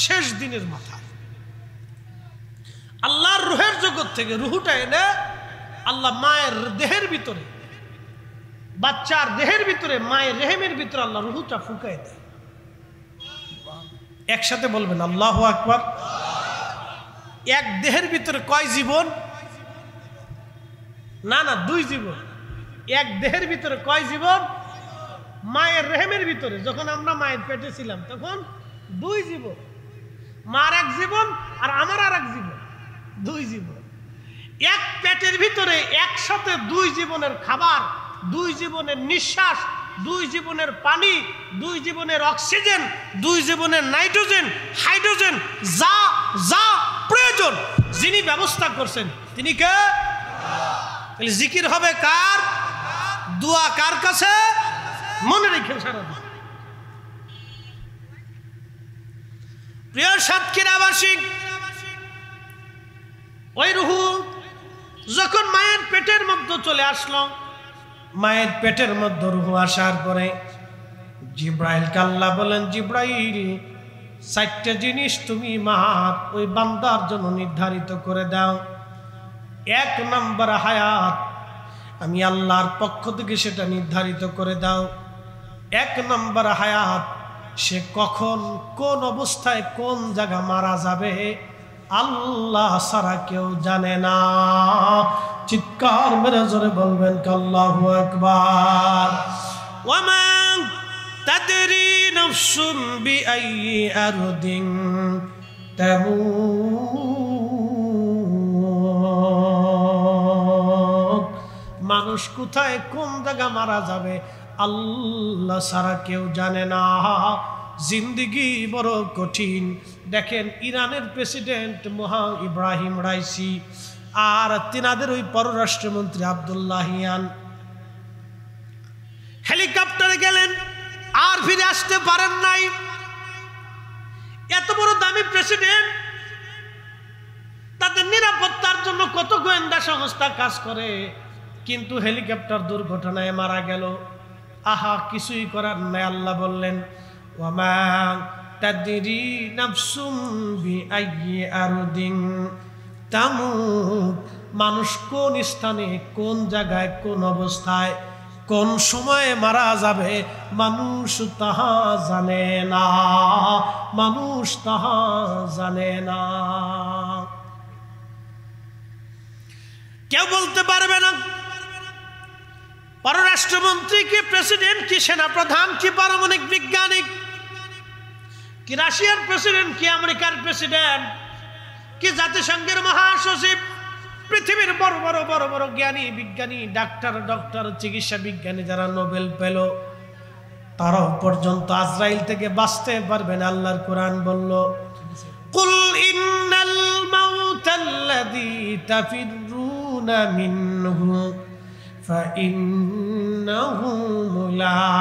শেষ দিনের মাথায় আল্লাহর রুহের জগৎ থেকে রুহুটা এনে আল্লাহ মায়ের দেহের ভিতরে, বাচ্চার দেহের ভিতরে, মায়ের রেহেমের ভিতরে আল্লাহ রুহুটা ফুঁকায় দেয়। একসাথে বলবেন আল্লাহু আকবার। এক দেহের ভিতরে কয় জীবন? না 2 জীবন। এক দেহের ভিতরে কয় জীবন? মায়ের রেহেমের ভিতরে যখন আমরা মায়ের পেটে ছিলাম তখন 2 জীবন। মার 1 জীবন আর আমার আর 1 জীবন, 2 জীবন। এক পেটের ভিতরে একসাথে 2 জীবনের খাবার, 2 জীবনের নিঃশ্বাস, 2 জীবনের পানি, 2 জীবনের অক্সিজেন, 2 জীবনের নাইট্রোজেন, হাইড্রোজেন, যা যা প্রয়োজন যিনি ব্যবস্থা করছেন তিনি কে? তাহলে জিকির হবে কার? দোয়া কার কাছে? মনে রেখেন সারাদিন। প্রিয় সাতক্ষীরাবাসী, ওই রুহু যখন মায়ের পেটের মধ্যে চলে আসলো, মায়ের পেটের মধ্যে রুহু আসার পরে জিব্রাইলকে আল্লাহ বলেন, জিব্রাইল 4টা জিনিস তুমি মার ওই বান্দার জন্য নির্ধারিত করে দাও। 1 নম্বর হায়াত, আমি আল্লাহর পক্ষ থেকে সেটা নির্ধারিত করে দাও। 1 নম্বর হায়াত, সে কখন কোন অবস্থায় কোন জায়গা মারা যাবে আল্লাহ ছাড়া কেউ জানে না। চিৎকার মেরে জোরে বলবেন আল্লাহু আকবার। ওয়ামা তাদরি নাফসুন বিআইয়ি আরদিন তামুত, মানুষ কোথায় কোন জায়গা মারা যাবে আল্লাহ ছাড়া কেউ জানে না। জিন্দিগি বড় কঠিন। দেখেন ইরানের প্রেসিডেন্ট ইব্রাহিম রাইসি আর তিনাদের ওই পররাষ্ট্রমন্ত্রী আব্দুল্লাহিয়ান হেলিকপ্টারে গেলেন, আর ফিরে আসতে পারেন নাই। এত বড় দামি প্রেসিডেন্ট, তাদের নিরাপত্তার জন্য কত গোয়েন্দা সংস্থা কাজ করে, কিন্তু হেলিকপ্টার দুর্ঘটনায় মারা গেল। আহা, কিছুই করার নাই। আল্লাহ বললেন, ওয়ামা তাদরি নাফসুম বিআইয়ি আরদিন তামুত, মানুষ কোন স্থানে, কোন জায়গায়, কোন অবস্থায়, কোন সময়ে মারা যাবে মানুষ তাহা জানে না। মানুষ তাহা জানে না, কেউ বলতে পারবে না। পররাষ্ট্রমন্ত্রী কি, প্রেসিডেন্ট কি, সেনাপ্রধান কি, পারমাণবিক বিজ্ঞানী কি, রাশিয়ার প্রেসিডেন্ট কি, আমেরিকার প্রেসিডেন্ট কি, জাতিসংঘের মহাসচিব, পৃথিবীর বড় বড় বড় বড় জ্ঞানী বিজ্ঞানী, ডক্টর চিকিৎসা বিজ্ঞানী যারা নোবেল পেল, তারাও পর্যন্ত আজরাইল থেকে বাঁচতে পারবে না। আল্লাহর কোরআন বলল, কুল ইন্নাল মাউতাল্লাযী তাফিরুনা মিনহু ফাইন্নাহু মুলাকীকুম।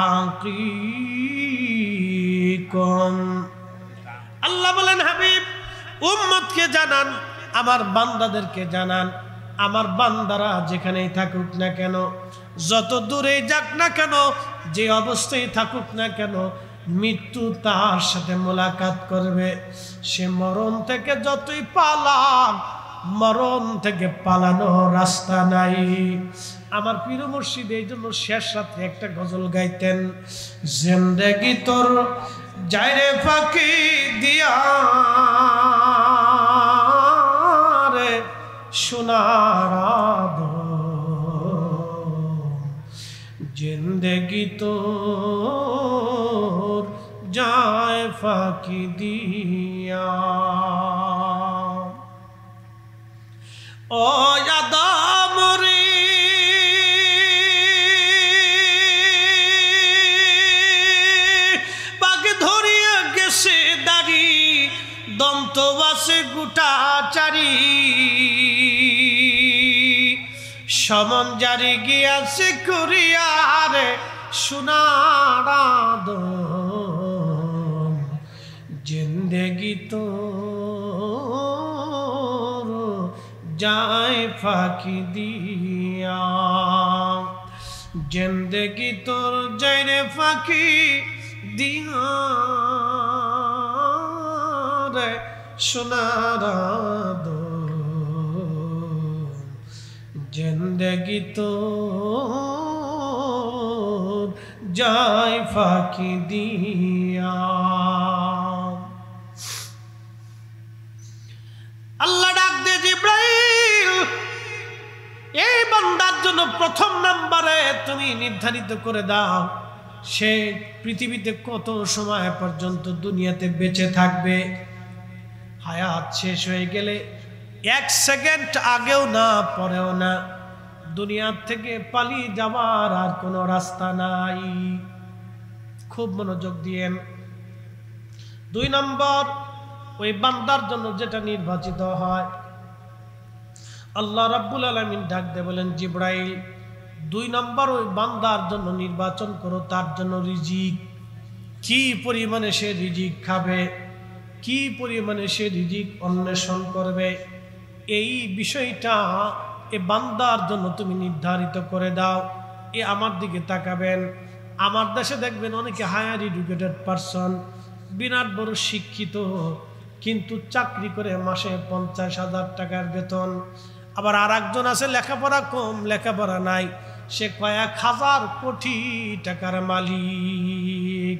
আল্লাহ বলেন, হাবিব উম্মতকে জানান, আমার বান্দাদেরকে জানান, আমার বান্দারা যেখানেই থাকুক না কেন, যত দূরে যাক না কেন, যে অবস্থায় থাকুক না কেন, মৃত্যু তার সাথে মোলাকাত করবে। সে মরণ থেকে যতই পালাক, মরণ থেকে পালানো রাস্তা নাই। আমার পীর মুর্শিদ এই জন্য শেষ রাত্রে একটা গজল গাইতেন, জিন্দেগি তোর যাইরে ফাঁকি দিয়া রে সোনার জিন্দেগি জিন্দেগি তোর যায় ফাঁকি দিয়া। ও আদম রে পাকে ধরিয়া গেছে দাড়ি দন্ত বাসে গোটা চারি সমন জারি গিয়াছে করিয়ারে সোনার আদম জিন্দেগি তোর যায় ফাঁকি দিয়া। জিন্দেগি তোর যায় রে ফাঁকি দিয়া রে সোনার আদম জিন্দেগি তোর যায় ফাঁকি দিয়া। আল্লাহ ডাক দে জিব্রাইল এই বান্দার জন্য প্রথম নম্বরে তুমি নির্ধারিত করে দাও সে পৃথিবীতে কত সময় পর্যন্ত দুনিয়াতে বেঁচে থাকবে। হায়াত শেষ হয়ে গেলে 1 সেকেন্ড আগেও না পরেও না দুনিয়ার থেকে পালিয়ে যাওয়ার আর কোনো রাস্তা নাই। খুব মনোযোগ দিয়েন। 2 নম্বর ওই বান্দার জন্য যেটা নির্বাচিত হয় আল্লাহ রাব্বুল আলামিন ডাক দিয়ে বলেন জিব্রাইল 2 নম্বর ওই বান্দার জন্য নির্বাচন করো তার জন্য রিজিক। কি পরিমাণে সে রিজিক খাবে, কি পরিমাণে সে রিজিক অন্বেষণ করবে, এই বিষয়টা এ বান্দার জন্য তুমি নির্ধারিত করে দাও। এ আমার দিকে তাকাবেন। আমার দেশে দেখবেন অনেকে হায়ার এডুকেটেড পারসন, বিরাট বড় শিক্ষিত, কিন্তু চাকরি করে মাসে 50,000 টাকার বেতন। আবার আর একজন আছে লেখাপড়া কম, লেখাপড়া নাই, সে কয়েক হাজার কোটি টাকার মালিক।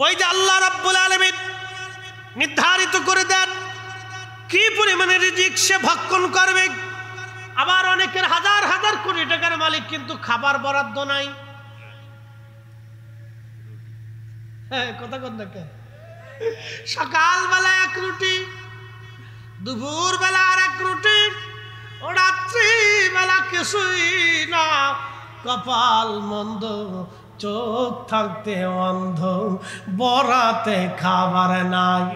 ওই যে আল্লাহ রাব্বুল আলামিন নির্ধারিত করে দেন কি পরিমাণে রিজিক সে ভক্ষণ করবে। আবার অনেকের হাজার হাজার কোটি টাকার মালিক, কিন্তু খাবার বরাদ্দ নাই। হ্যাঁ, কথা কোন দেখে সকালবেলা 1 রুটি, দুপুর বেলা আর 1 রুটি, ও রাত্রি বেলা কিছুই না। কপাল মন্দ, চোখ থাকতে অন্ধ, বরাতে খাবার নাই,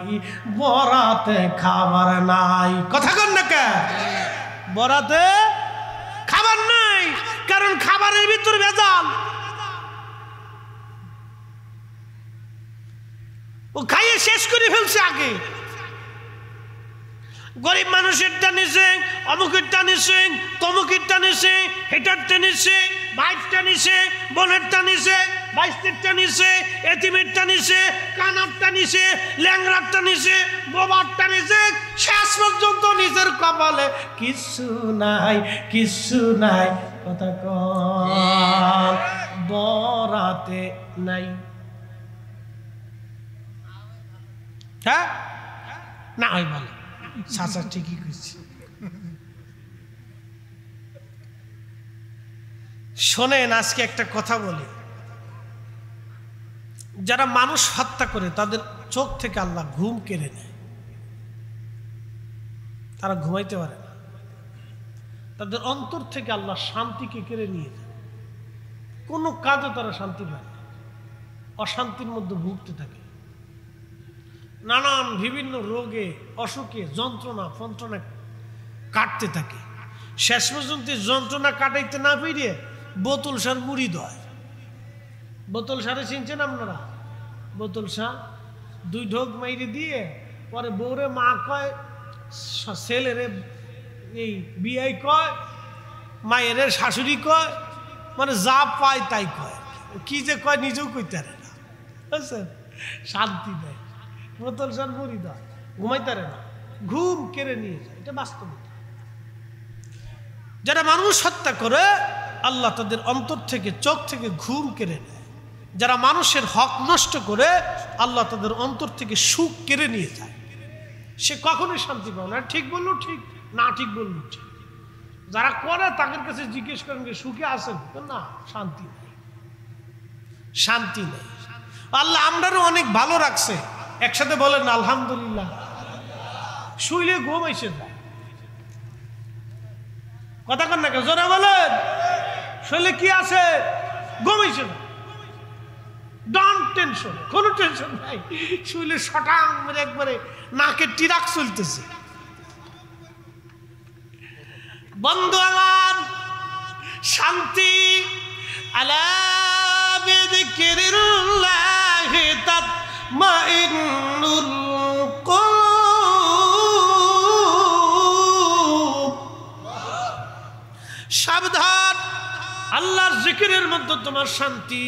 বরাতে খাবার নাই। কথা কন না কে? বরাতে খাবার নাই, কারণ খাবারের ভিতর ভেজাল। ও খাইয়ে শেষ করে ফেলছে আগে। গরিব মানুষের টানিছে, অমুকের টানিছে, তমুকের টানিছে, হেটার টানিছে, ভাইয়ের টানিছে, বোনের টানিছে, বাইস্তের টানিছে, এতিমের টানিছে, কানার টানিছে, ল্যাংরার টানিছে, বোবার টানিছে, শেষ পর্যন্ত নিজের কপালে কিছু নাই, কিছু নাই। কথা কম, বরাতে নাই। হ্যাঁ না ওই বলে চাচা ঠিকই কইছি। শোনেন, আজকে একটা কথা বলি। যারা মানুষ হত্যা করে তাদের চোখ থেকে আল্লাহ ঘুম কেড়ে নেয়, তারা ঘুমাইতে পারে না। তাদের অন্তর থেকে আল্লাহ শান্তিকে কেড়ে নিয়ে যায়। কোনো কাজে তারা শান্তি পায় না, অশান্তির মধ্যে ভুগতে থাকে। নানান বিভিন্ন রোগে, অসুখে, যন্ত্রণা কাটতে থাকে। শেষ পর্যন্ত যন্ত্রণা কাটাইতে না পেরে বোতল সার মুড়ি দেয়। বোতল সারে চিনছেন আপনারা? বোতল সার 2 ঢোক মাইরে দিয়ে পরে বউরে মা কয়, ছেলেরে এই বিয়াই কয়, মায়ের শাশুড়ি কয়, মানে যা পায় তাই কয়। কি যে কয় নিজেও কইতে পারে না, বুঝছেন? শান্তি দেয়, বোতল সার মুড়ি দেয়, ঘুমাইতে পারে না, ঘুম কেড়ে নিয়ে যায়। এটা বাস্তবতা। যারা মানুষ হত্যা করে আল্লাহ তাদের অন্তর থেকে, চোখ থেকে ঘুম কেড়ে নেয়। যারা মানুষের হক নষ্ট করে আল্লাহ তাদের অন্তর থেকে সুখ কেড়ে নিয়ে যায়। সে কখনোই শান্তি পাবে না। ঠিক বললো ঠিক, না ঠিক বললো ঠিক। যারা করে তাদের কাছে জিজ্ঞেস করেন যে সুখে আছেন না, শান্তি নেই, শান্তি নেই। আল্লাহ আমরারও অনেক ভালো রাখছে, একসাথে বলেন আলহামদুলিল্লাহ। শুইলে ঘুম এসে যায়, কথা কন না কেউ, জোরে বলেন। শুইলে কি আছে, ঘুম এসে যায়, ডন টেনশন, কোনো টেনশন নাই। শুইলে শটাং মেরে একবারে নাকে টিরাক চলতেছে। বন্ধু আমার, শান্তি আলা বিযিক্রিল্লাহি তাতমাইন্নুল কুলুব। সাবধান, আল্লাহর জিকিরের মধ্যে তোমার শান্তি।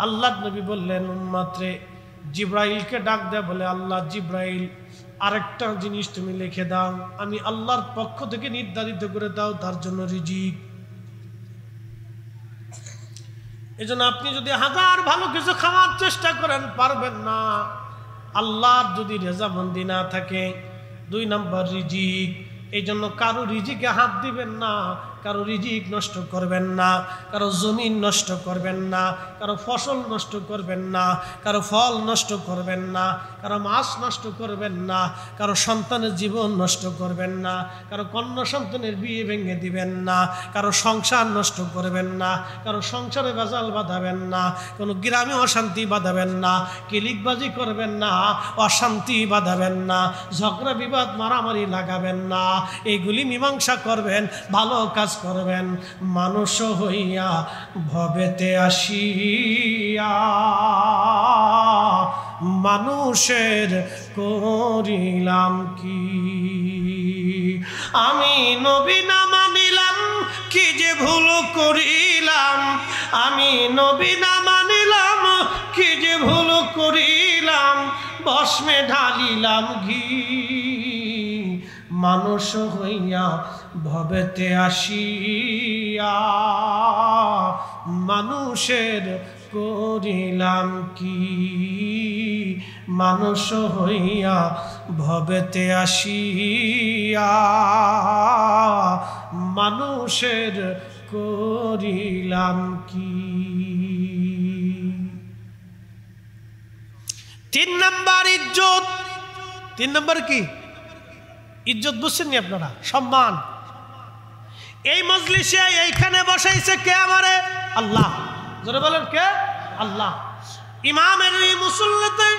আল্লাহর নবী বললেন উম্মতরে, জিব্রাইলকে ডাক দেয়, বলে আল্লাহ জিব্রাইল আরেকটা জিনিস তুমি লিখে দাও, আমি আল্লাহর পক্ষ থেকে নির্ধারিত করে দাও তার জন্য রিজিক। এজন্য আপনি যদি হাজার ভালো কিছু খাওয়ার চেষ্টা করেন পারবেন না, আল্লাহর যদি রেজামন্দি না থাকে। 2 নম্বর রিজিক। এই জন্য কারো রিজিকে হাত দিবেন না, কারো রিজিক নষ্ট করবেন না, কারো জমিন নষ্ট করবেন না, কারো ফসল নষ্ট করবেন না, কারো ফল নষ্ট করবেন না, কারো মাছ নষ্ট করবেন না, কারো সন্তানের জীবন নষ্ট করবেন না, কারো কন্যা সন্তানের বিয়ে ভেঙে দিবেন না, কারো সংসার নষ্ট করবেন না, কারো সংসারে ভেজাল বাঁধাবেন না, কোনো গ্রামে অশান্তি বাঁধাবেন না, কিলিকবাজি করবেন না, অশান্তি বাঁধাবেন না, ঝগড়া বিবাদ মারামারি লাগাবেন না, এইগুলি মীমাংসা করবেন, ভালো কাজ করবেন। মানুষ হইয়া ভবেতে আসিয়া মানুষের করিলাম কি, আমি নবী না মানিলাম কি যে ভুল করিলাম, আমি নবী না মানিলাম কি যে ভুল করিলাম, ভস্মে ঢালিলাম ঘি। মানুষ হইয়া ভবেতে আসিয়া মানুষের করিলাম কি, মানুষ হইয়া ভবেতে আসিয়া মানুষের করিলাম কি। 3 নম্বর ইজ্জত। 3 নম্বর কি? ইজ্জত। বুঝছেন নি আপনারা? সম্মান। এই মজলিসে এইখানে বসাইছে কে আমারে? আল্লাহ। জোরে বলেন কে? আল্লাহ। ইমামের এই মুসল্লাতে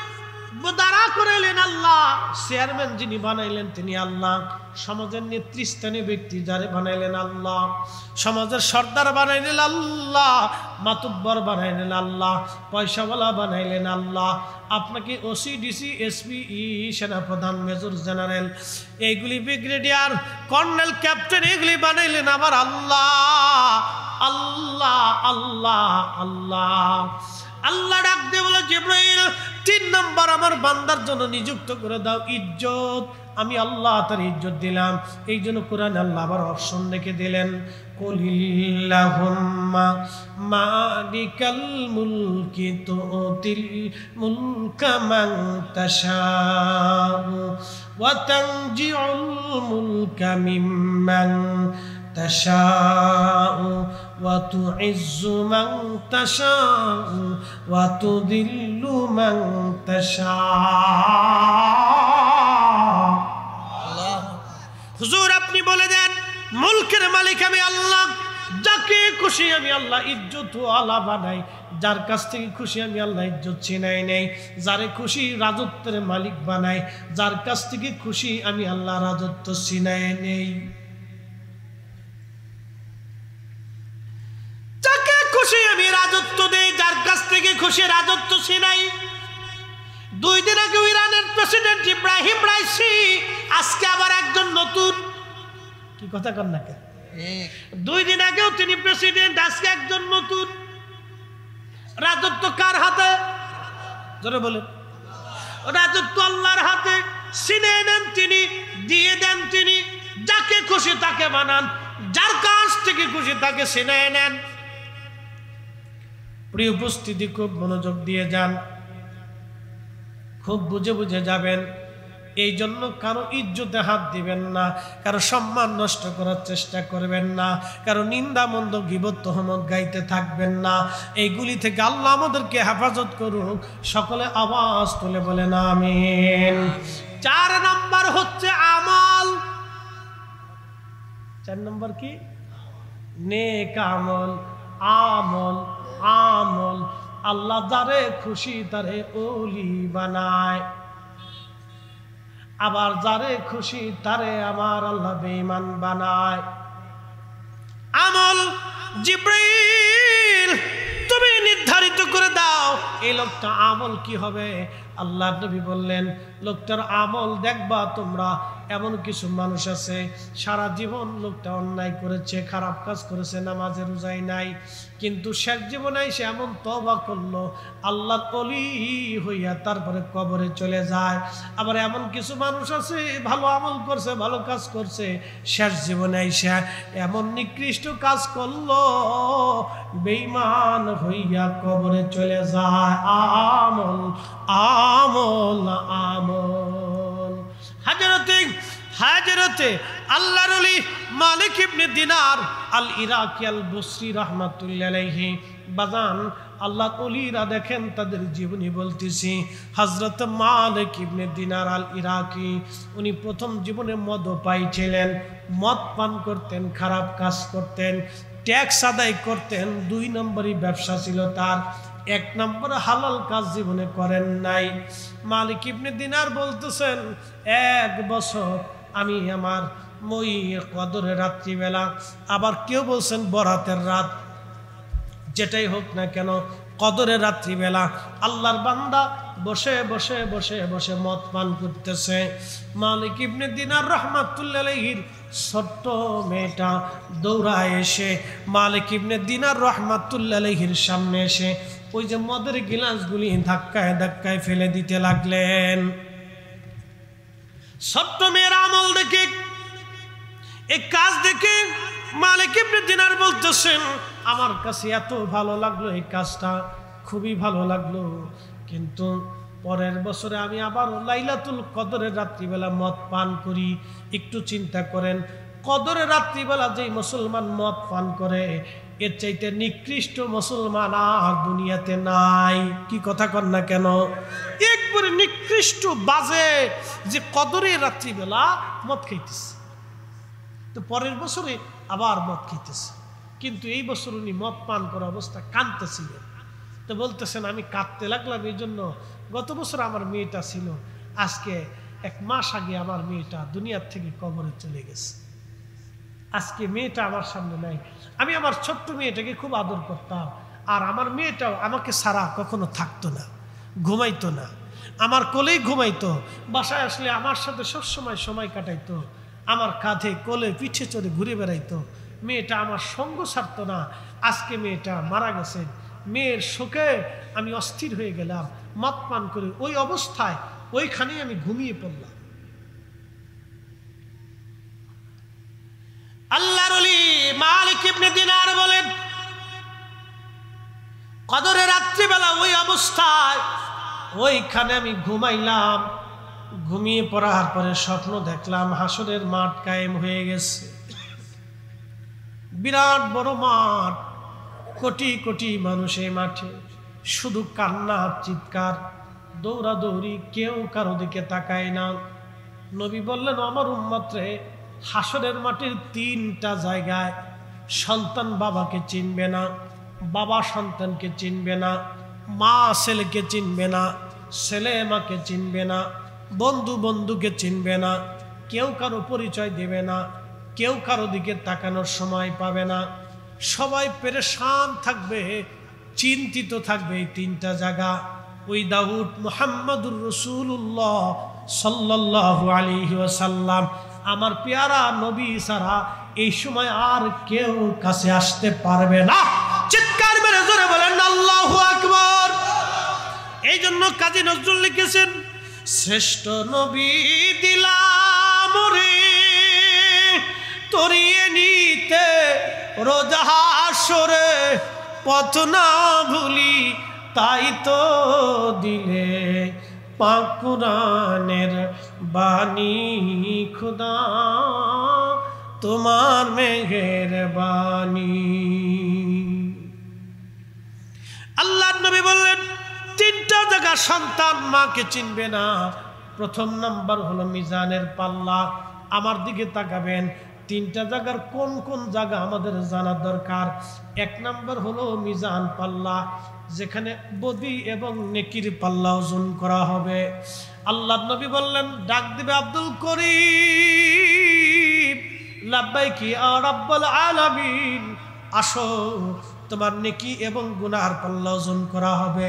দাঁড়া করাইলেন আল্লাহ, চেয়ারম্যান যিনি বানাইলেন তিনি আল্লাহ, সমাজের নেতৃস্থানীয় ব্যক্তি যারে বানাইলেন আল্লাহ, সমাজের সর্দার বানাইলেন আল্লাহ, মাতুব্বর বানাইলেন আল্লাহ, পয়সাওয়ালা বানাইলেন আল্লাহ, আপনাকে ওসি ডিসি এসপি সেনাপ্রধান মেজর জেনারেল এইগুলি ব্রিগেডিয়ার কর্নেল ক্যাপ্টেন এগুলি বানাইলেন আবার আল্লাহ। আল্লাহ আল্লাহ আল্লাহ। আল্লাহ ডাক দিয়ে বলে জিবরাইল 3 নম্বর আমার বান্দার জন্য নিযুক্ত করে দাও ইজ্জত। আমি আল্লাহ তার ইজ্জত দিলাম। এই জন্য কোরআন আল্লাহ আবার অপশন রেখে দিলেন, কুলিল্লাহুম্মা মালিকাল মুলকি তুতিল মুলকা মান তাশাউ ওয়া তানজিউল মুলকা মিম্মান তাশাউ ওয়া তুইজ্জু মান তাশাউ ওয়া তুযিল্লু মান তাশাউ। হুজুর আপনি বলে দেন মুলকের মালিক আমি আল্লাহ, যাকে খুশি আমি আল্লাহ ইজ্জত আলা বানাই, যার কাছ থেকে খুশি আমি আল্লাহ ইজ্জত ছিনাই নেই, যারে খুশি রাজত্বের মালিক বানাই, যার কাছ থেকে খুশি আমি আল্লাহ রাজত্ব ছিনাই নেই। যাকে খুশি আমি রাজত্ব দেই, যার কাছ থেকে খুশি রাজত্ব ছিনাই। 2 দিন আগে ইরানের প্রেসিডেন্ট ইব্রাহিম রাইসি, আজকে আবার একজন নতুন, কি কথা কন না কেন? 2 দিন আগেও তিনি প্রেসিডেন্ট, আজকে একজন নতুন। রাজত্ব কার হাতে? জোরে বলেন। রাজত্ব আল্লাহর হাতে। ছিনিয়ে নেন তিনি, দিয়ে দেন তিনি, যাকে খুশি তাকে বানান, যার কাছ থেকে খুশি তাকে ছিনিয়ে নেন। প্রিয় উপস্থিতি, খুব মনোযোগ দিয়ে যান, খুব বুঝে বুঝে যাবেন। এই জন্য কারো ইজ্জতে হাত দিবেন না, কারো সম্মান নষ্ট করার চেষ্টা করবেন না, কারো নিন্দা মন্দ গীবত তহমত গাইতে থাকবেন না। এইগুলি থেকে আল্লাহ আমাদেরকে হেফাজত করুক। সকলে আওয়াজ তুলে বলেন আমিন। 4 নম্বর হচ্ছে আমল। 4 নম্বর কি? নেক আমল। আমল আমল আল্লাহ যারে খুশি তারে ওলি বানায়, আবার যারে খুশি তারে আমার আল্লাহ বেঈমান বানায়। আমল জিবরাইল তুমি নির্ধারিত করে দাও এই লোকটা আমল কি হবে। আল্লাহ নবী বললেন লোকটার আমল দেখবা তোমরা। এমন কিছু মানুষ আছে সারা জীবন লোকটা অন্যায় করেছে, খারাপ কাজ করেছে, নামাজে রোজাই নাই, কিন্তু শেষ জীবনে সে এমন তওবা করলো আল্লাহর ওলি হইয়া তারপরে কবরে চলে যায়। আবার এমন কিছু মানুষ আছে ভালো আমল করছে, ভালো কাজ করছে, শেষ জীবনে সে এমন নিকৃষ্ট কাজ করলো বেঈমান হইয়া কবরে চলে যায়। আমল আমল আমল। হাজরতে আল্লাহর ওলি মালিক ইবনে দিনার আল ইরাকি আল বসরি রাহমাতুল্লাহ আলাইহি বাজান আল্লাহর ওলিরা দেখেন তাদের জীবনী বলতেছি। হযরত মালিক ইবনে দিনার আল ইরাকি উনি প্রথম জীবনে মদপায়ী ছিলেন, মদ পান করতেন, খারাপ কাজ করতেন, ট্যাক্স আদায় করতেন। 2 নম্বরই ব্যবসা ছিল তার, 1 নম্বর হালাল কাজ জীবনে করেন নাই। মালিক ইবনে দিনার বলতেছেন 1 বছর আমি আমার মই কদরের রাত্রিবেলা, আবার কেউ বলছেন বরাতের রাত, যেটাই হোক না কেন কদরের রাত্রিবেলা আল্লাহর বান্দা বসে বসে বসে বসে মদ পান করতেছে। মালিক ইবনে দিনার রাহমাতুল্লাহ আলাইহির ছোট্ট মেয়েটা দৌড়ায় এসে মালিক ইবনে দিনার রাহমাতুল্লাহ আলাইহির সামনে এসে ওই যে মদের গিলাসগুলি ধাক্কায় ধাক্কায় ফেলে দিতে লাগলেন। ছোট্ট মেয়ের আমল দেখে, এই কাজ দেখে মালিক ইবনে দিনার বলতেছেন আমার কাছে এত ভালো লাগলো, এই কাজটা খুবই ভালো লাগলো, কিন্তু পরের বছরে আমি আবার লাইলাতুল কদরের রাত্রিবেলা মদ পান করি। একটু চিন্তা করেন, কদরের রাত্রিবেলা যেই মুসলমান মদ পান করে এর চাইতে নিকৃষ্ট মুসলমান আর দুনিয়াতে নাই। কি কথা কন না কেন? একবারে নিকৃষ্ট বাজে যে কদরের রাত্রিবেলা মদ খাইতেছে, তো পরের বছরে আবার মদ খাইতেছে, কিন্তু এই বছর উনি মদ পান করা অবস্থা কাঁদতেছিলেন। তো বলতেছেন আমি কাঁদতে লাগলাম এই জন্য, গত বছর আমার মেয়েটা ছিল, আজকে 1 মাস আগে আমার মেয়েটা দুনিয়ার থেকে কবরে চলে গেছে, আজকে মেয়েটা আমার সামনে নাই। আমি আমার ছোট্ট মেয়েটাকে খুব আদর করতাম, আর আমার মেয়েটাও আমাকে ছাড়া কখনো থাকতো না, ঘুমাইতো না, আমার কোলেই ঘুমাইতো, বাসায় আসলে আমার সাথে সবসময় সময় কাটাইতো, আমার কাঁধে কোলে পিঠে চড়ে ঘুরে বেড়াইতো। মেয়েটা আমার সঙ্গ ছাড়তো না, আজকে মেয়েটা মারা গেছে। মেয়ের শোকে আমি অস্থির হয়ে গেলাম, মদ পান করে ওই অবস্থায় ওইখানেই আমি ঘুমিয়ে পড়লাম। আল্লাহর ওলি মালিক ইবনে দিনার বলেন কদরের রাত্রিবেলা ওই অবস্থায় ওইখানে আমি ঘুমাইলাম, ঘুমিয়ে পড়ার পরে স্বপ্ন দেখলাম হাসরের মাঠ কায়েম হয়ে গেছে, বিরাট বড় মাঠ, কোটি কোটি মানুষ এই মাঠে, শুধু কান্না চিৎকার দৌড়াদৌড়ি, কেউ কারো দিকে তাকায় না। নবী বললেন আমার উম্মত রে, হাসরের মাঠের 3টা জায়গায় সন্তান বাবাকে চিনবে না, বাবা সন্তানকে চিনবে না, মা ছেলেকে চিনবে না, ছেলে মাকে চিনবে না, বন্ধু বন্ধুকে চিনবে না, কেউ কারো পরিচয় দেবে না, কেউ কারো দিকে তাকানোর সময় পাবে না, সবাই পেরেশান থাকবে, চিন্তিত থাকবে। এই 3টা জায়গা উইদাউট মুহাম্মাদুর রাসূলুল্লাহ সাল্লাল্লাহু আলাইহি ওয়াসাল্লাম আমার পেয়ারা নবী ছাড়া এই সময় আর কেউ কাছে আসতে পারবে না। চিৎকার মেরে জোরে বলেন আল্লাহু আকবার। এই জন্য কাজী নজরুল লিখেছেন শ্রেষ্ঠ নবী দিলাম রে তরিয়ে নিতে রোজ হাসরে, পথ না ভুলি তাই তো দিলে পাক কুরআনের বাণী খুদা তোমার মেহেরবানি। আল্লাহর নবী বললেন তিনটা জায়গা সন্তান মাকে চিনবে না। প্রথম নাম্বার হলো মিজানের পাল্লা। আমার দিকে তাকাবেন, তিনটা জায়গার কোন কোন জায়গা আমাদের জানা দরকার। এক নাম্বার হলো মিজান পাল্লা, যেখানে বদি এবং নেকির পাল্লা ওজন করা হবে। আল্লাহর নবী বললেন, ডাক দিবে আব্দুল করিম, লাব্বাইকি ইয়া রাব্বাল আলামিন, আসো তোমার নেকি এবং গুনার পাল্লা ওজন করা হবে।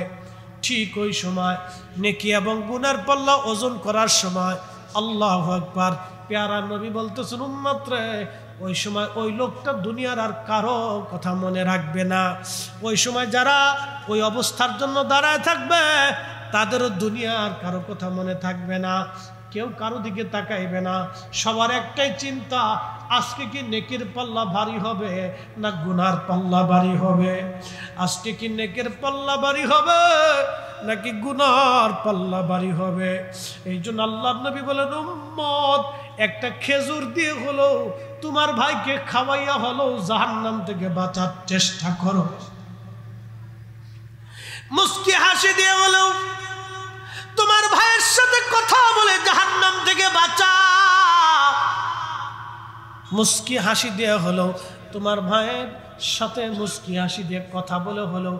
ঠিক ওই সময় নেকি এবং গুনার পাল্লা ওজন করার সময় আল্লাহু আকবার, প্যারা নবী বলতেছেন উম্মত রে, ওই সময় ওই লোকটা দুনিয়ার আর কারো কথা মনে রাখবে না। ওই সময় যারা ওই অবস্থার জন্য দাঁড়ায় থাকবে তাদেরও দুনিয়ার কারো কথা মনে থাকবে না, কেউ কারো দিকে তাকাইবে না। সবার একটাই চিন্তা, আজকে কি নেকির পাল্লা ভারী হবে না গুনার পাল্লা ভারী হবে? আজকে কি নেকির পাল্লা ভারী হবে নাকি গুনার পাল্লা ভারী হবে? এই জন্য আল্লাহর নবী বলেন, উম্মত একটা খেজুর দিয়ে হলো তোমার ভাইকে খাওয়াইয়া হলো জাহান্নাম থেকে বাঁচার চেষ্টা করো। মুস্কি হাসি দিয়ে হলো তোমার ভাইয়ের সাথে কথা বলে জাহান্নাম থেকে বাঁচা। মুস্কি হাসি দিয়ে হলো তোমার ভাইয়ের সাথে মুস্কি হাসি দিয়ে কথা বলে হলো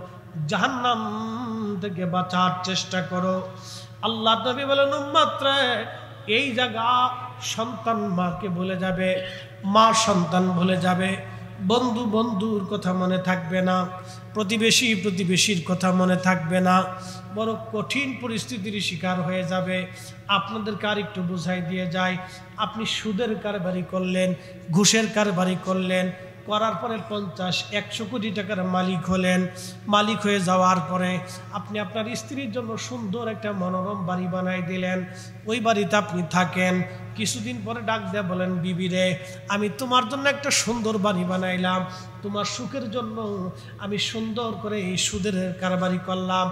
জাহান্নাম থেকে বাঁচার চেষ্টা করো। আল্লাহ নবী বলেন, উম্মত রে, এই জায়গা সন্তান মাকে ভুলে যাবে, মা সন্তান ভুলে যাবে, বন্ধু বন্ধুর কথা মনে থাকবে না, প্রতিবেশী প্রতিবেশীর কথা মনে থাকবে না, বড় কঠিন পরিস্থিতির শিকার হয়ে যাবে। আপনাদেরকে আর একটু বুঝাই দিয়ে যায়, আপনি সুদের কারবারি করলেন, ঘুষের কারবারি করলেন, করার পরে 50-100 কোটি টাকার মালিক হলেন। মালিক হয়ে যাওয়ার পরে আপনি আপনার স্ত্রীর জন্য সুন্দর একটা মনোরম বাড়ি বানাই দিলেন। ওই বাড়িতে আপনি থাকেন, কিছুদিন পরে ডাক দেয়া বলেন, বিবি রে, আমি তোমার জন্য একটা সুন্দর বাড়ি বানাইলাম, তোমার সুখের জন্য আমি সুন্দর করে এই সুদের কারবারি করলাম,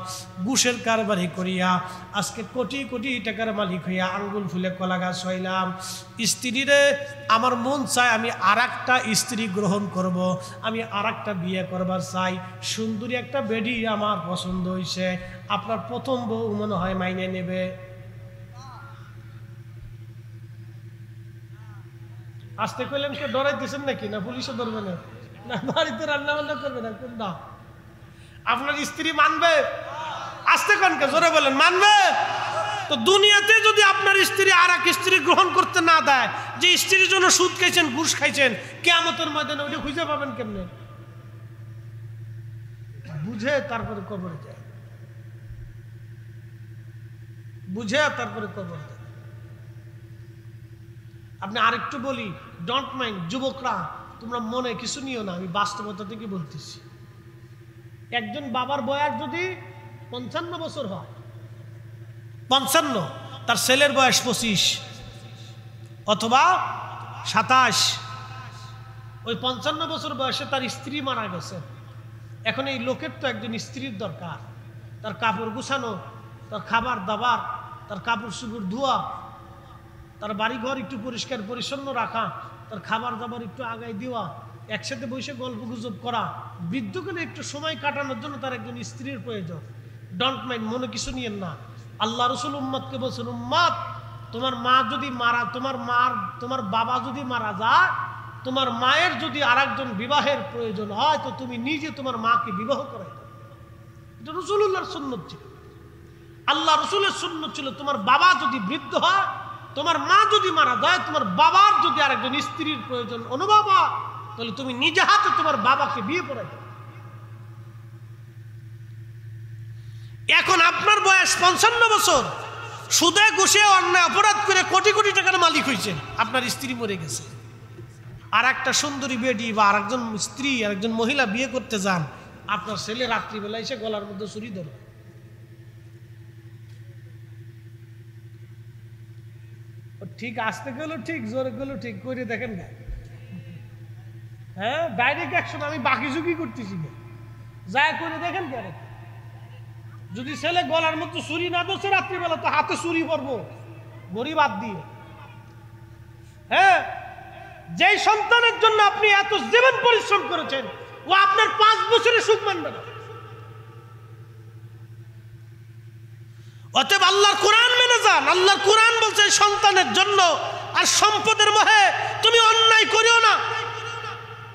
ঘুষের কারবারি করিয়া আজকে কোটি কোটি টাকার মালিক হইয়া আঙ্গুল ফুলে কলা গাছ হইলাম। স্ত্রী রে, আমার মন চায় আমি আর একটা স্ত্রী গ্রহণ করব, আমি আর একটা বিয়ে করবার চাই, সুন্দরী একটা বেডি আমার পছন্দ হয়েছে, আপনার প্রথম বউ মনে হয় মাইনে নেবে। আসতে কইলেন কে ডরাইতেছেন নাকি? না পুলিশে ধরবে না? না বাড়িতে রান্না বান্না করবে না? কোনটা আপনার স্ত্রী মানবে? আসতে কোন কে জোরে বলেন, মানবে? তো দুনিয়াতে যদি আপনার স্ত্রী আর এক স্ত্রী গ্রহণ করতে না দেয়, যে স্ত্রীর জন্য সুদ খাইছেন ঘুষ খাইছেন, কিয়ামতের ময়দানে ওইটা খুঁজে পাবেন কেমনে? বুঝে তারপরে কবরে যায়, বুঝে তারপরে কবর যায়। আপনি আরেকটু বলি, ডোন্ট মাইন্ড, যুবকরা তোমরা মনে কিছু নিও না, আমি বাস্তবতা থেকে বলতেছি। একজন বাবার বয়স যদি 55 বছর হয়, 55, তার ছেলের বয়স 25 অথবা 27, ওই 55 বছর বয়সে তার স্ত্রী মারা গেছে। এখন এই লোকের তো একজন স্ত্রীর দরকার, তার কাপড় গুছানো, তার খাবার দাবার, তার কাপড় চোপড় ধোয়া, তার বাড়িঘর একটু পরিষ্কার পরিচ্ছন্ন রাখা, তার খাবার দাবার একটু আগায় দেওয়া, একসাথে বসে গল্প গুজব করা, বৃদ্ধকালে একটু সময় কাটানোর জন্য তার একজন স্ত্রীর প্রয়োজন। ডোন্ট মাইন্ড, মনে কিছু নিয়েন না। আল্লাহ রসুল উম্মতকে বলছেন, উম্মত তোমার মা যদি মারা, তোমার বাবা যদি মারা যায়, তোমার মায়ের যদি আরেকজন বিবাহের প্রয়োজন হয়, তো তুমি নিজে তোমার মাকে বিবাহ করাই দাও। এটা রাসূলুল্লাহর সুন্নত ছিল, আল্লাহ রসুলের সুন্নত ছিল। তোমার বাবা যদি বৃদ্ধ হয়, তোমার মা যদি মারা যায়, তোমার বাবার যদি আরেকজন স্ত্রীর প্রয়োজন অনুভব হয়, তাহলে তুমি নিজে হাতে তোমার বাবাকে বিয়ে পড়াই দাও। এখন আপনার বয়স 55 বছর, সুদে ঘুষে অন্যায় অপরাধ করে কোটি কোটি টাকার মালিক হয়েছেন, আপনার স্ত্রী মরে গেছে, আর একটা সুন্দরী বেডি বা আরেকজন স্ত্রী আরেকজন মহিলা বিয়ে করতে যান, আপনার ছেলে রাত্রিবেলা এসে গলার মধ্যে ছুরি ধরে। ঠিক আসতে গেল ঠিক, জোরে গেল ঠিক, করে দেখেন না। হ্যাঁ, ডাইরেক্ট অ্যাকশন আমি বাকি ঝুঁকি করতেছি না, যা করে দেখেন কেন। যদি ছেলে গলার মধ্যে ছুরি না ধরছে রাত্রিবেলা, তো হাতে ছুরি পড়বো, গড়ি বাদ দিয়ে। হ্যাঁ, যেই সন্তানের জন্য আপনি এত জীবন পরিশ্রম করেছেন ও আপনার 5 বছরে সুখ মানবে না। অতএব আল্লাহর কোরআন মেনে যান। আল্লাহর কোরআন বলছে সন্তানের জন্য আর সম্পদের মোহে তুমি অন্যায় করিও না,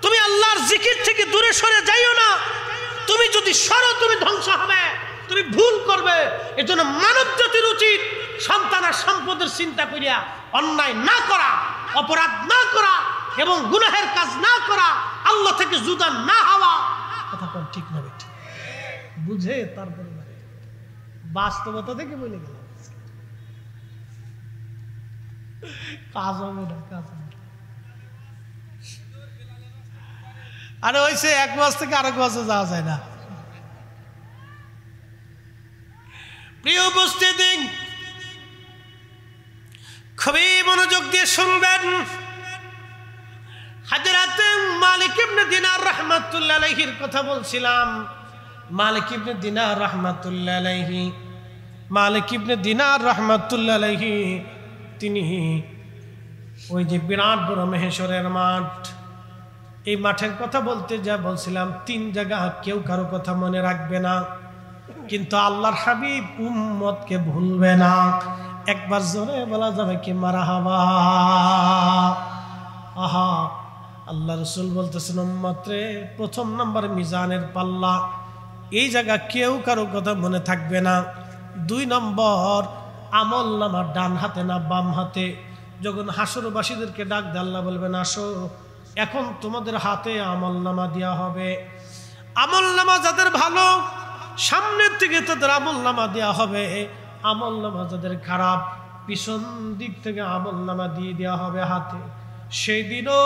তুমি আল্লাহর জিকির থেকে দূরে সরে যাইও না। তুমি যদি সরো তুমি ধ্বংস হবে, তুমি ভুল করবে। এজন্য মানব জাতির উচিত সন্তান আর সম্পদের চিন্তা করিয়া অন্যায় না করা, অপরাধ না করা এবং গুনাহের কাজ না করা, আল্লাহ থেকে জুদা না হওয়া। কথা কোন ঠিক না বেঠিক বুঝে তারপরে বাস্তবতা থেকে বলে গেল কাজ হবে না, কাজ হবে। আরে ওইসে এক মাস থেকে আরেক মাসে যাওয়া যায় না। প্রিয় উপস্থিতি, খুবই মনোযোগ দিয়ে শুনবেন। হযরত মালিক ইবনে দিনার রাহমাতুল্লাহ আলাইহির কথা বলছিলাম। মালিক ইবনে দিনার রাহমাতুল্লাহ আলাইহি, মালিক ইবনে দিনার রাহমাতুল্লাহ আলাইহি তিনি ওই যে বিরাট বড় মহেশ্বরের মাঠ, এই মাঠের কথা বলতে যা বলছিলাম 3 জায়গা কেউ কারো কথা মনে রাখবে না, কিন্তু আল্লাহর হাবিব উম্মতকে ভুলবে না। একবার জোরে বলা যাবে কি মারহাবা। আহা, আল্লাহ রাসূল বলতেছেন উম্মত রে, 1 নম্বর মিজানের পাল্লা, এই জায়গা কেউ কারো কথা মনে থাকবে না। 2 নম্বর আমল নামা ডান হাতে না বাম হাতে। যখন হাসরবাসীদেরকে ডাক দিয়ে আল্লাহ বলবেন আসো, এখন তোমাদের হাতে আমল নামা দেওয়া হবে। আমল নামা যাদের ভালো সামনের থেকে তাদের আমল নামা দেওয়া হবে, আমল নামা যাদের খারাপ পিছন দিক থেকে আমল নামা দিয়ে দেওয়া হবে হাতে। সেই দিনও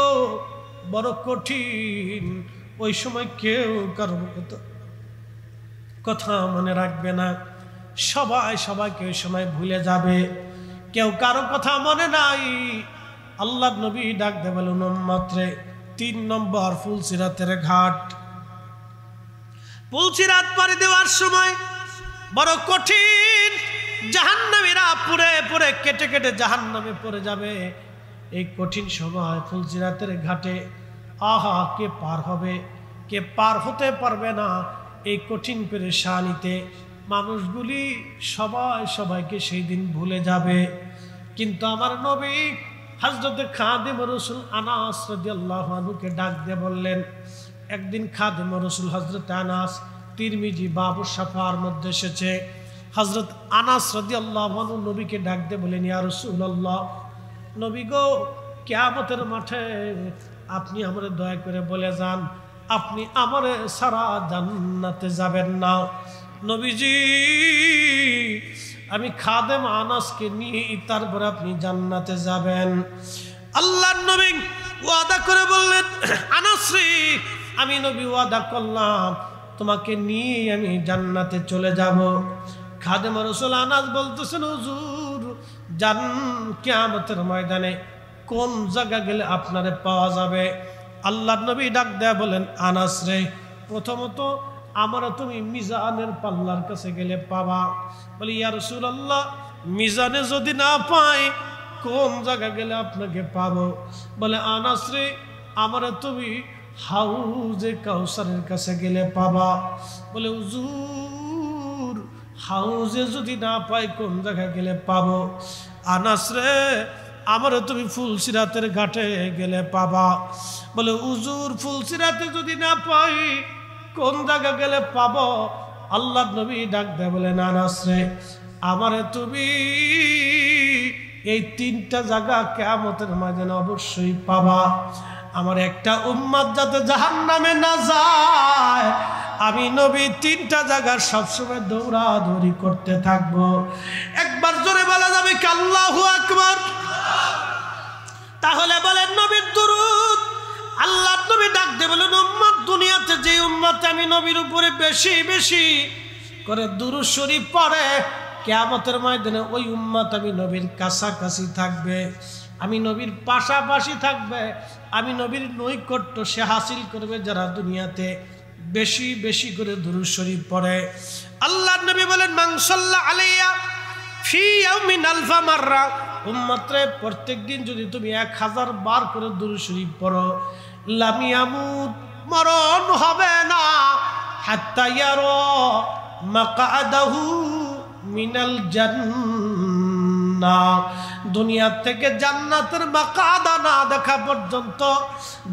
বড় কঠিন, ওই সময় কেউ কারো কথা মনে রাখবে না, সবাই সবাইকে ওই সময় ভুলে যাবে, কেউ কারো কথা মনে নাই। আল্লাহ নবী ডাক দে বলুন উম্মত রে, 3 নম্বর ফুলসিরাতের ঘাট। ফুলসিরাত পাড়ি দেওয়ার সময় বড় কঠিন, জাহান্নামীরা পুরে পুরে কেটে কেটে জাহান্নামে পড়ে যাবে। এই কঠিন সময় ফুলসিরাতের ঘাটে আহা কে পার হবে, কে পার হতে পারবে না। এই কঠিন পেরেশানিতে মানুষগুলি সবাই সবাইকে সেই দিন ভুলে যাবে। কিন্তু আমার নবী হযরত খাদিম রাসূল আনাস রাদিয়াল্লাহু আনহুকে ডাক দিয়ে বললেন, একদিন খাদিম রাসূল হযরত আনাস, তিরমিজি বাবু শাফার মধ্যে এসেছে, হযরত আনাস রাদিয়াল্লাহু আনহু নবীকে ডাক দিয়ে বলেন, ইয়া রাসূলুল্লাহ, নবী গো, কিয়ামতের মাঠে আপনি আমারে দয়া করে বলে যান, আপনি আমারে সারা জান্নাতে যাবেন না। নবীজি, আমি খাদেম আনাসকে নিয়ে তারপর আপনি জান্নাতে যাবেন। আল্লাহর নবী ওয়াদা করে বললেন, আনাস রে, আমি নবী ওয়াদা করলাম তোমাকে নিয়ে আমি জান্নাতে চলে যাব। খাদেম রাসূল আনাস বলতেছেন, হুজুর জান কিয়ামতের ময়দানে কোন জায়গা গেলে আপনারে পাওয়া যাবে? আল্লাহর নবী ডাক দেয়া বলেন, আনাস রে, প্রথমত আমরা তুমি মিজানের পাল্লার কাছে গেলে পাবা। বলি ইয়া রাসূলুল্লাহ, মিজানে যদি না পাই কোন জায়গা গেলে আপনাকে পাবো? বলে আনাস রে, আমরা তুমি হাউজে কাউসারের কাছে গেলে পাবা। বলে হুজুর, হাউজে যদি না পাই কোন জায়গা গেলে পাবো? আনাস রে, আমরা তুমি ফুলসিরাতের ঘাটে গেলে পাবা। বলে হুজুর, ফুলসিরাতে যদি না পাই কোন জায়গা গেলে পাবো? আল্লাহ নবী ডাক দেয় বলেন, আনাস রে, আমারে তুমি এই 3টা জায়গা কিয়ামতের ময়দানে অবশ্যই পাবা। আমার একটা উম্মত যাতে জাহান্নামে না যায়, আমি নবী 3টা জায়গা সবসময় দৌড়াদৌড়ি করতে থাকবো। একবার জোরে বলা যাবে কি আল্লাহু আকবার? তাহলে বলেন নবীর দুরূদ। আল্লাহ নবী ডাক দিয়ে বলেন, উম্মত, দুনিয়াতে যে উম্মত আমি নবীর উপরে বেশি বেশি করে দুরূদ শরীফ পড়ে, কিয়ামতের ময়দানে ওই উম্মত আমি নবীর কাছাকাছি থাকবে, আমি নবীর পাশাপাশি থাকবে, আমি নবীর নৈকট্য সে হাসিল করবে যারা দুনিয়াতে বেশি বেশি করে দুরূদ শরীফ পড়ে। আল্লাহ নবী বলেন, মান সাল্লা আলাইয়া ফি ইয়াউমিন আলফা মাররা উম্মতরে প্রত্যেকদিন যদি তুমি 1000 বার করে দুরূদ শরীফ পড়ো, লাম ইয়ামুত, মরণ হবে না, হাত্তা ইয়ারা মাকআদাহু মিনাল জান্নাহ, দুনিয়া থেকে জান্নাতের মাকআদা না দেখা পর্যন্ত,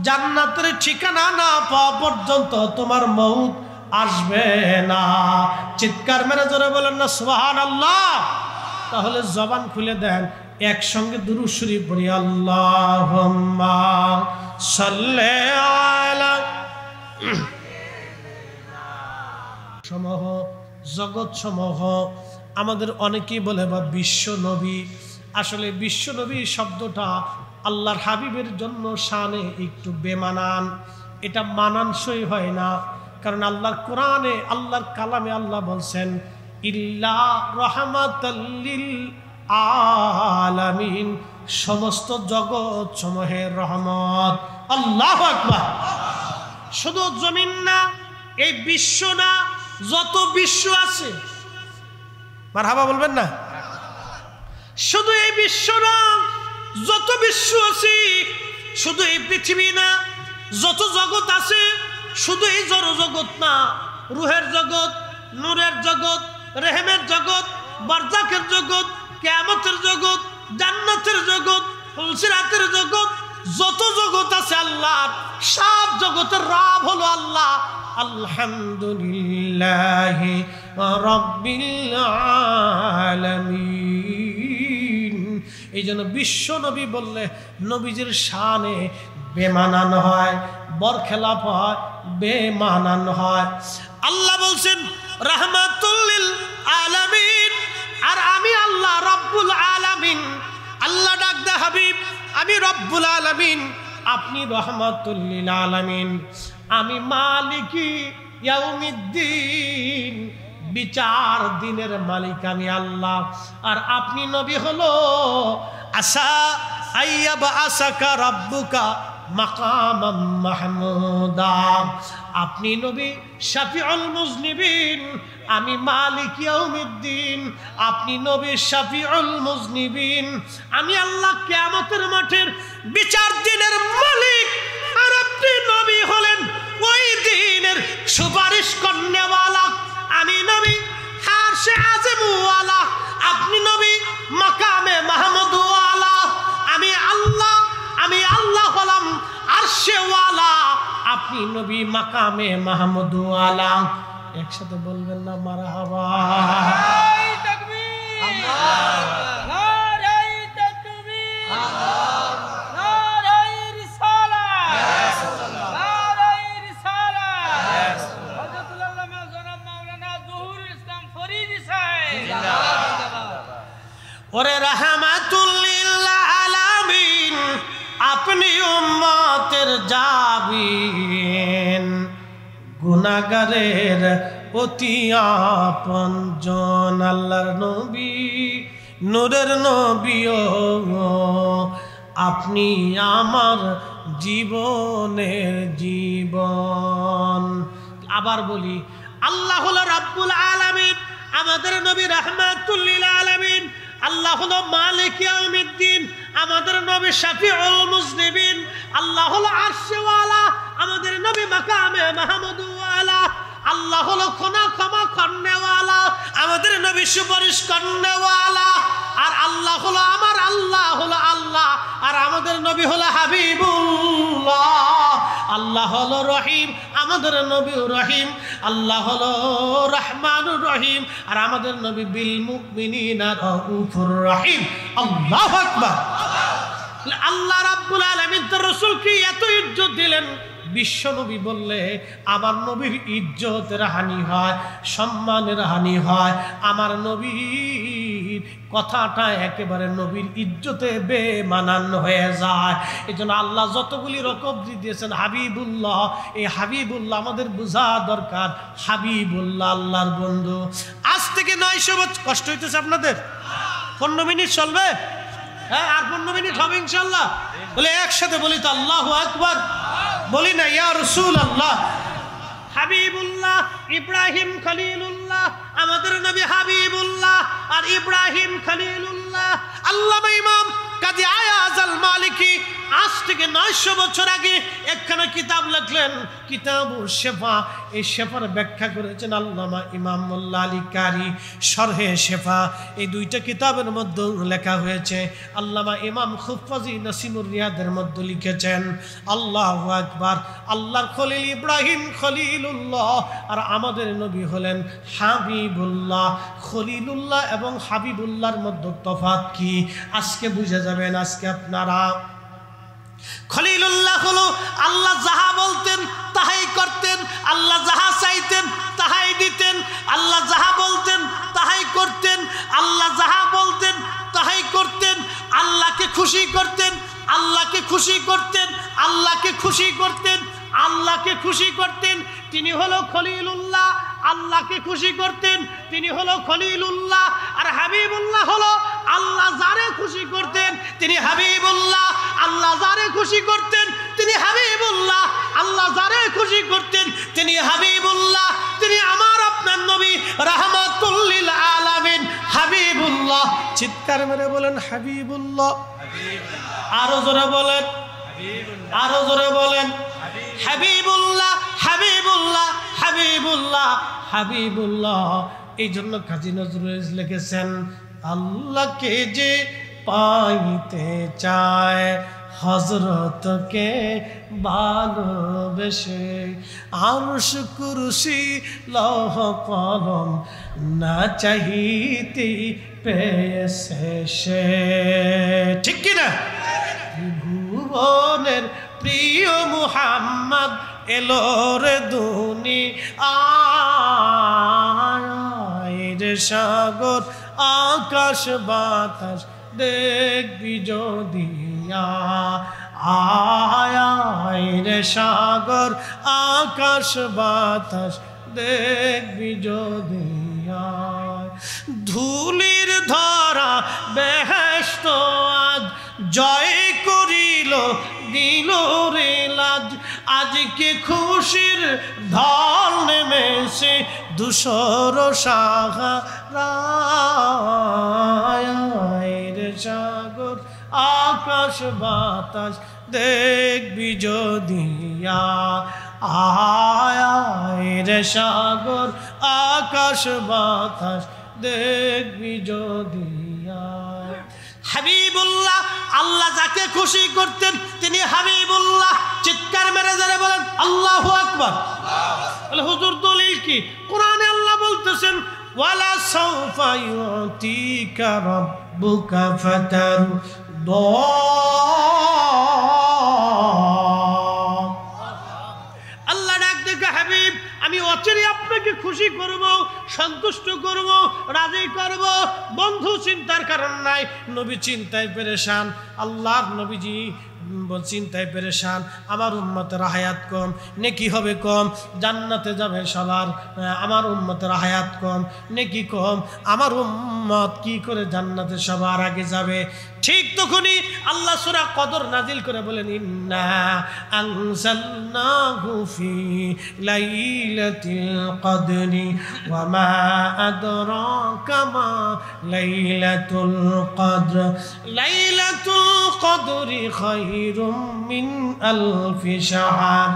জান্নাতের ঠিকানা না পাওয়া পর্যন্ত তোমার মউত আসবে না। চিৎকার মেরে জোরে বলেন না সুবহানাল্লাহ। তাহলে জবান খুলে দেন, একসঙ্গে দুরূদ শরীফ পড়ি। আল্লাহুম্মা সাল্লি আলা সমূহ, জগৎ সমূহ। আমাদের অনেকেই বলে বা বিশ্ব নবী, আসলে বিশ্ব নবী শব্দটা আল্লাহর হাবিবের জন্য শানে একটু বেমানান, এটা মানানসই হয় না। কারণ আল্লাহর কোরআনে, আল্লাহর কালামে আল্লাহ বলছেন ইল্লা রাহমাতাল লিল আলামিন, সমস্ত জগৎ সমূহের রহমত। আল্লাহু আকবার। শুধু জমিন না, এই বিশ্ব না, যত বিশ্ব আছে, মারহাবা বলবেন না, শুধু এই বিশ্ব না, যত বিশ্ব আছে, শুধু এই পৃথিবী না, যত জগৎ আছে, শুধু এই জড় জগৎ না, রুহের জগৎ, নূরের জগৎ, রেহেমের জগৎ, বারজাকের জগৎ, কিয়ামতের জগৎ, জান্নাতের জগৎ, ফুলসিরাতের জগৎ, যত জগৎ আছে আল্লাহর, সব জগতের রব হলো আল্লাহ। আলহামদুলিল্লাহি রাব্বিল আলামিন। এই জন্য বিশ্ব নবী বললে নবীজির শানে বেমানান হয়, বরখেলাপ হয়, বেমানান হয়। আল্লাহ বলছেন রাহমাতুল লিল আলামিন, আর আমি আল্লাহ রব্বুল আলামিন। আল্লাহ ডাক দে হাবিব, আমি রব্বুল আলামিন, আপনি রহমাতুল লিল আলামিন। আমি মালিকি ইয়াউমিদ্দিন, বিচার দিনের মালিক আমি আল্লাহ। আর আপনি নবী হলো আসা আইয়াবা আসাকা রাব্বুকা মাকামাম মাহমুদা, আপনি নবী শাফিউল মুজনিবিন, আমি মালিক ইয়াউমিদ্দিন, আপনি নবী শাফিউল মুজনিবিন। আমি আল্লাহ কিয়ামতের মাঠের বিচার দিনের মালিক, আর আপনি নবী হলেন ওই দিনের সুপারিশ করনেওয়ালা। আমি নবী আরশে আযম ওয়ালা, আপনি নবী মাকামে মাহমুদ ওয়ালা। আমি আল্লাহ হলাম আরশে ওয়ালা, আপনি নবী মাকামে মাহমুদ ওয়ালা। একসাথে বলবেন না মারহাবা। ওরে রাহমাতুল লিল আলামিন, আপনি উম্মতের জাবিন, গুনাহগারের অতি আপনজন। আল্লাহর নবী, নূরের নবী, আপনি আমার জীবনের জীবন। আবার বলি, আল্লাহ হলো রাব্বুল আলামিন, আমাদের নবী রাহমাতুল লিল আলামিন। আল্লাহ হলো মালিক ইয়াউমিদ্দিন, আমাদের নবী শাফিউল মুজনিবিন। আল্লাহ হলো আরশে ওয়ালা, আমাদের নবী মাকামে মাহমুদ ওয়ালা। আল্লাহ হলো ক্ষমা করনেওয়ালা, আমাদের নবী সুপারিশ করনেওয়ালা। আর আল্লাহ হলো আমার আল্লাহ হলো আল্লাহ, আর আমাদের নবী হলো হাবিবুল্লাহ। আল্লাহ হলো রহিম, আমাদের নবী রহিম। আল্লাহ হলো রহমানুর রহিম, আর আমাদের নবী বিল মুমিনিনা রাউফুর রহিম। আল্লাহু আকবার। আল্লাহ রাব্বুল আলামিন তার রাসূলকে এত ইজ্জত দিলেন, বিশ্ব নবী বললে আমার নবীর ইজ্জতের হানি হয়, সম্মানের হানি হয়। আমার নবীর কথাটা একেবারে নবীর ইজ্জতে বেমানান হয়ে যায়। এই জন্য আল্লাহ যতগুলি রকম দিয়েছেন হাবিবুল্লাহ, এই হাবিবুল্লাহ আমাদের বোঝা দরকার। হাবিবুল্লাহ আল্লাহর বন্ধু। আজ থেকে 900 বছর, কষ্ট হইতেছে আপনাদের? 15 মিনিট চলবে? হ্যাঁ, আর 15 মিনিট হবে ইনশাল্লাহ। বলে একসাথে বলি তো আল্লাহু আকবার, বলি না ইয়া রাসূলুল্লাহ। হাবিবুল্লাহ, ইব্রাহিম খলিলুল্লাহ। আমাদের নবী হাবিবুল্লাহ আর ইব্রাহিম খলিলুল্লাহ। আল্লামা ইমাম কাজী আয়াজ আল মালিকি আজ থেকে 900 বছর আগে একখানা কিতাব লিখলেন, কিতাবুশ শিফা। এই শিফার ব্যাখ্যা করেছেন আল্লামা ইমাম মোল্লা আলী কারি, শরহে শিফা। এই দুইটা কিতাবের মধ্যে লেখা হয়েছে। আল্লামা ইমাম খুফাজি নাসিমুর রিয়াদের মধ্যে লিখেছেন, আল্লাহু আকবার, আল্লাহর খলিল ইব্রাহিম খলিলুল্লাহ আর আমাদের নবী হলেন হাবিবুল্লাহ। খলিলুল্লাহ এবং হাবিবুল্লাহর মধ্যে তফাৎ কি আজকে বুঝে যাবেন। আজকে আপনারা খলিলুল্লাহ হলো আল্লাহ যাহা বলতেন তাহাই করতেন, আল্লাহ যাহা চাইতেন তাহাই দিতেন, আল্লাহ যাহা বলতেন তাহাই করতেন, আল্লাহ যাহা বলতেন তাহাই করতেন, আল্লাহকে খুশি করতেন, আল্লাহকে খুশি করতেন, আল্লাহকে খুশি করতেন, আল্লাহকে খুশি করতেন। তিনি হলো খলিলুল্লাহ, আল্লাহকে খুশি করতেন, তিনি হলো খলিলুল্লাহ। আর হাবিবুল্লাহ হলো আল্লাহ যারে খুশি করতেন তিনি হাবিবুল্লাহ, আল্লাহ যারে খুশি করতেন তিনি হাবিবুল্লাহ, আল্লাহ যারে খুশি করতেন তিনি হাবিবুল্লাহ। তিনি আমার আপনার নবী রাহমাতুল লিল আলামিন হাবিবুল্লাহ। চিৎকার মেরে বলেন হাবিবুল্লাহ, আরো জোরে বলেন, আরো জোরে বলেন হাবিবুল্লাহ, হাবিবুল্লাহ, হাবিবুল্লাহ, হাবিবুল্লাহ। এই জন্য কাজী নজরুল লিখেছেন, আল্লাহকে যে পাইতে চায় হযরতকে ভালোবেসে, আরশ কুরসি লৌহ কলম না চাহিতে পেয়েছে সে। ঠিক কিনা? ত্রিভুবনের প্রিয় মুহাম্মদ এলো রে দুনিয়ায়, সাগর আকাশ বাতাস দেখবি যদি আয় রে সাগর আকাশ বাতাস দেখবি যদি আয়। ধুলির ধরা বেহেশত আজ জয় করিল দিল রে লাজ, আজকে খুশির ঢল নেমেছে ধূসর সাহারায় রে সাগর আকাশ বাতাস দেখবি যদি আয় রে সাগর আকাশ বাতাস দেখবি যদি আয়। হাবিবুল্লাহ, আল্লাহ যাকে খুশি করতেন তিনি হাবিবুল্লাহ। চিৎকার মেরে যারা বলেন আল্লাহু আকবার। বলে হুজুর দলিল কি? কোরআনে আল্লাহ বলতেছেন, ওয়ালা সাউফা ইউতিকা রাব্বুকা ফাতারদা। আল্লাহ ডাক দেখে, হাবিব আমি অচিরে আপনাকে খুশি করব, সন্তুষ্ট করব, রাজি করব। বন্ধু চিন্তার কারণ নাই, নবী চিন্তায় পেরেশান। আল্লাহর নবীজি চিন্তায় পেরেশান, আমার উম্মতের হায়াত কম, নেকি হবে কম, জান্নাতে যাবে সবার, আমার উম্মতের হায়াত কম, নেকি কম, আমার উম্মত কি করে জান্নাতে সবার আগে যাবে। ঠিক তখনই আল্লাহ সূরা কদর নাজিল করে বলেন, ইন্না আনজালনাহু ফি লাইলাতিল কদরি ওয়া মা আদরাকা মা লাইলাতুল কদর, লাইলাতুল কদরি খায়রুম মিন আলফি শাহর।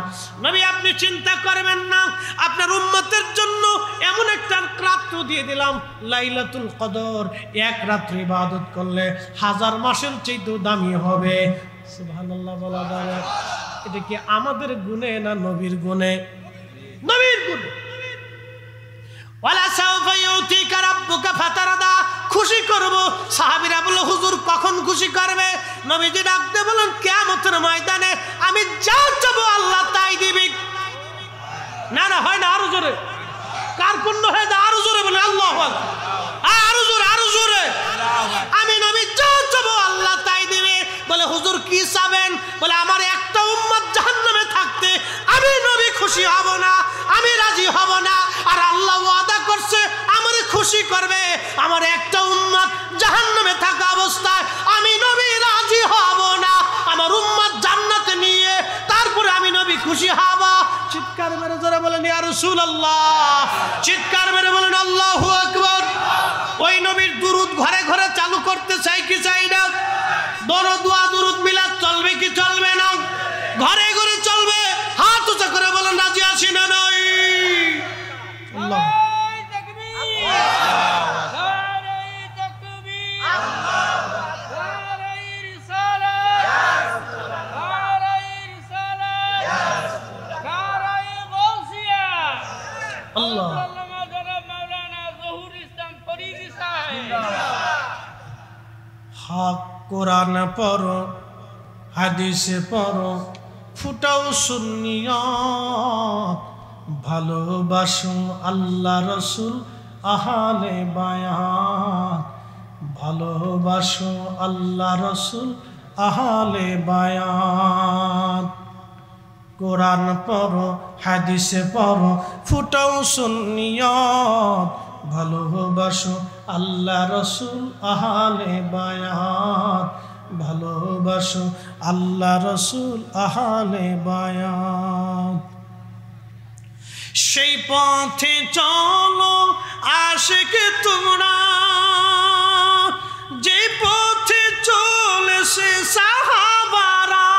নবী আপনি চিন্তা করবেন না, আপনার উম্মতের জন্য এমন একটা রাত্র দিয়ে দিলাম লাইলাতুল কদর, এক রাত্রি ইবাদত করলে 1000 মাসের চেয়েও দামি হবে। সুবহানাল্লাহ বলা যায়। এটা কি আমাদের গুণে না নবীর গুণে? নবীর গুণে। ওয়ালা সাউফা ইউতিকা রাব্বুকা ফাতারদা, খুশি করব। সাহাবীরা বলল, হুজুর কখন খুশি করবে? নবীজি ডাকতে বলেন, কিয়ামতের ময়দানে আমি যা চাবো আল্লাহ তাই দিবে। না না হয় না, আরো জোরে। কার পূর্ণ হয়ে যায়? আরো জোরে বলে আল্লাহু আকবার, আরো জোরে, আরো জোরে। আমি নবী যা চাবো আল্লাহ তাই দিবে। বলে হুজুর কি চাবেন? বলে আমার একটা উম্মত জাহান্নামে থাকতে আমি নবী খুশি হব না, আমি রাজি হব না। আর আল্লাহ ওয়াদা করছে আমারে খুশি করবে। আমার একটা উম্মত জাহান্নামে থাকা অবস্থায় আমি নবী রাজি হব না। আমার উম্মত জান্নাতে নিয়ে তারপরে আমি নবী খুশি হব। চিৎকার মেরে জোরে বলেন ইয়া রাসূলুল্লাহ, চিৎকার মেরে বলেন আল্লাহু আকবার। ওই নবীর দুরূদ ঘরে ঘরে চালু করতে চাই কি চাই না? দরুদ দুরূদ মিলাদ চলবে কি চলবে না? ঘরে ঘরে চলবে। হাত উঁচা করে বলেন রাজি আছি না নাই? আল্লাহ হক কোরআন পড়ো, হাদিসে পড়ো, ফুটাও সুন্নিয়ত, ভালোবাসো আল্লাহ রসুল আহলে বায়াত, ভালোবাসো আল্লাহ রসুল আহলে বায়াত। কোরআন পড়ো, হাদিসে পড়ো, ফুটাও সুন্নিয়ত, ভালোবাসো আল্লাহ রসুল আহলে বায়াত, ভালোবাসো আল্লাহ রসুল আহলে বায়াত। সেই পথে চলো আশিক তোমরা, যে পথে চলেছে সাহাবারা,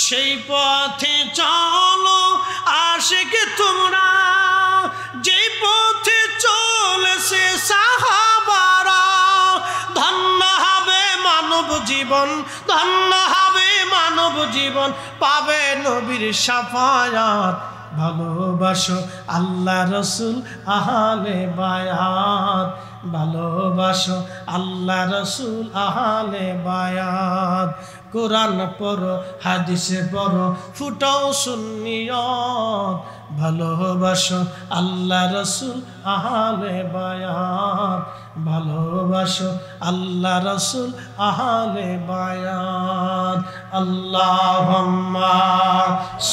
সেই পথে চলো আশিক তোমরা, যে পথে চলেছে সাহাবারা। ধন্য হবে মানব জীবন, ধন্য হবে মানব জীবন, পাবে নবীর শাফায়াত। ভালোবাসো আল্লাহ রসুল আহলে বায়াত, ভালোবাসো আল্লাহ রসুল আহলে বায়াত। কোরআন পড়ো, হাদিসে পড়ো, ফুটাও সুন্নিয়ত, ভালোবাসো আল্লাহ রসুল আহলে বায়াত, ভালোবাসো আল্লাহ রসুল আহলে বায়াত। আল্লাহুম্মা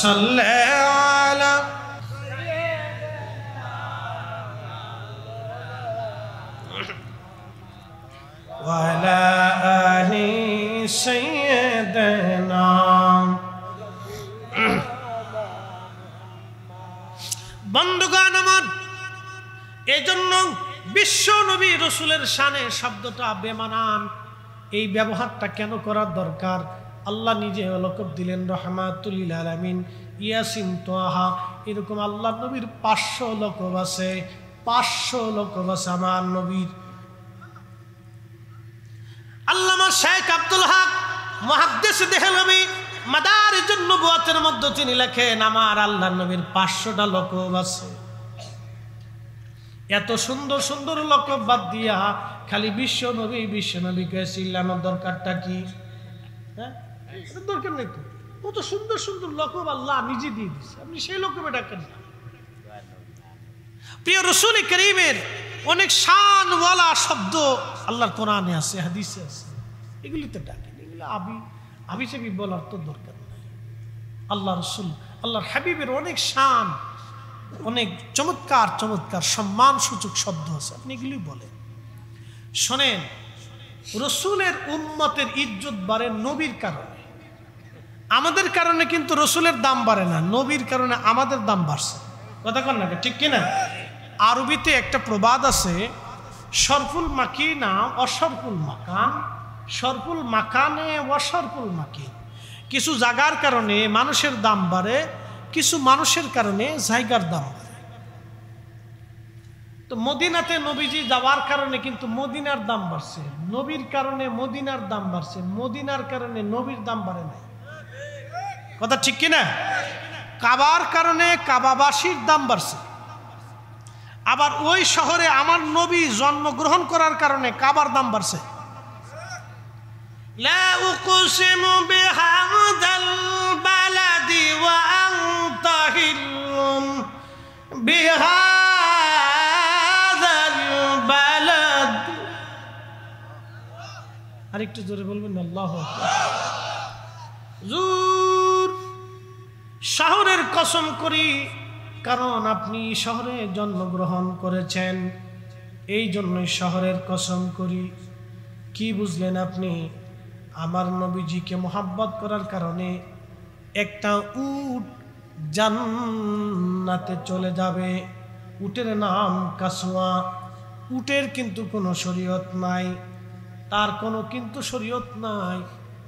সাল্লি আলা ওয়া আলা আলি সাইয়্যিদিনা। বন্ধুগণ আমার, এজন্য বিশ্ব নবী রসুলের শানে শব্দটা বেমানান। এই ব্যবহারটা কেন করার দরকার? আল্লাহ নিজে লকব দিলেন রহমাতুল লিল আলামিন, ইয়াসিন, তোহা, এরকম আল্লাহ নবীর 500 লকব আছে, 500 লকব আছে আমার নবীর। আল্লামা শেখ আব্দুল হক মুহাদ্দিস দেহলভী মাদারিজুন নবুওয়াতের মধ্যে তিনি লেখেন আমার আল্লাহ নবীর 500টা লকব আছে। এত সুন্দর সুন্দর লকব বাদ দিয়া খালি বিশ্ব নবীকে চিল্লানোর দরকারটা কি? হ্যাঁ, দরকার নেই তো। কত সুন্দর সুন্দর লকব আল্লাহ নিজে দিয়ে দিচ্ছে, আপনি সেই লকবে ডাকেন না। প্রিয় রাসূল করিমের অনেক শানওয়ালা শব্দ আল্লাহর কোরআনে আছে, হাদিসে আছে, এগুলিতে ডাকেন। এগুলো আবি বলার তো দরকার নাই। আল্লাহ রসুল, আল্লাহর হাবিবের অনেক শান, অনেক চমৎকার চমৎকার সম্মান সূচক শব্দ আছে, আপনি এগুলি বলেন। শোনেন, রসুলের উম্মতের ইজ্জত বাড়ে নবীর কারণে, আমাদের কারণে কিন্তু রসুলের দাম বাড়ে না, নবীর কারণে আমাদের দাম বাড়ছে। কথা কন না, ঠিক কিনা? আরবিতে একটা প্রবাদ আছে, সরফুল মাকিনা অসরফুল মাকান, সরফুল মাকানে অসরফুল মাকিন। কিছু জায়গার কারণে মানুষের দাম বাড়ে, কিছু মানুষের কারণে জায়গার দাম বাড়ে। তো মদিনাতে নবীজি যাওয়ার কারণে কিন্তু মদিনার দাম বাড়ছে, নবীর কারণে মদিনার দাম বাড়ছে, মদিনার কারণে নবীর দাম বাড়ে নাই। কথা ঠিক কিনা? কাবার কারণে কাবাবাসীর দাম বাড়ছে, আবার ওই শহরে আমার নবী জন্মগ্রহণ করার কারণে কাবার দাম বাড়ছে। লা উকসিমু বিহাযাল বালাদি ওয়া আনতা হিল্লুম বিহাযাল বালাদ। আরেকটু জোরে বলবেন আল্লাহু আকবার। জুর শহরের কসম করি, কারণ আপনি শহরে জন্মগ্রহণ করেছেন, এই জন্যই শহরের কসম করি। কি বুঝলেন আপনি? আমার নবীজিকে মোহাব্বত করার কারণে একটা উট জান্নাতে চলে যাবে। উটের নাম কাসওয়া। উটের কিন্তু কোনো শরীয়ত নাই, তার কোনো কিন্তু শরীয়ত নাই।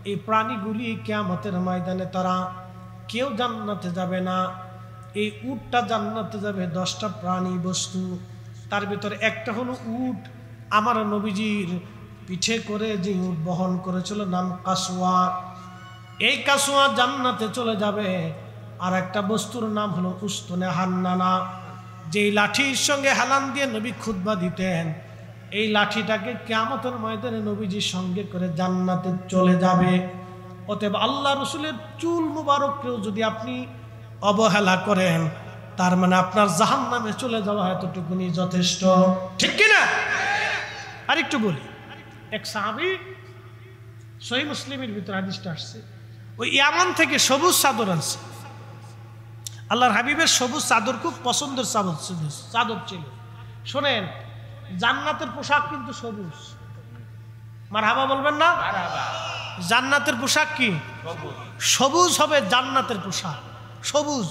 এই প্রাণীগুলি কিয়ামতের ময়দানে তারা কেউ জান্নাতে যাবে না। এই উটটা জান্নাতে যাবে 10টা প্রাণী বস্তু, তার ভিতরে একটা হলো উট। আমার নবীজির পিঠে করে যে উট বহন করেছিল নাম কাসওয়া, এই কাসওয়া জান্নাতে চলে যাবে। আর একটা বস্তুর নাম হলো উস্তুনে হান্নানা, যেই লাঠির সঙ্গে হেলান দিয়ে নবী খুতবা দিতেন, এই লাঠিটাকে কিয়ামতের ময়দানে নবীজির সঙ্গে করে জান্নাতে চলে যাবে। অতএব আল্লাহ রসুলের চুল মুবারককেও যদি আপনি অবহেলা করেন, তার মানে আপনার জাহান্নামে চলে যাওয়া এতটুকুনি যথেষ্ট, ঠিক কিনা? আরেকটু বলি, এক সাহাবী, সহিহ মুসলিমের ভিতরে হাদিসটা আসছে, ওই ইয়ামান থেকে সবুজ চাদর আনছে। আল্লাহর হাবিবের সবুজ চাদর খুব পছন্দের চাদর ছিল। শোনেন, জান্নাতের পোশাক কিন্তু সবুজ। মারহাবা বলবেন না? জান্নাতের পোশাক কি সবুজ হবে? জান্নাতের পোশাক সবুজ।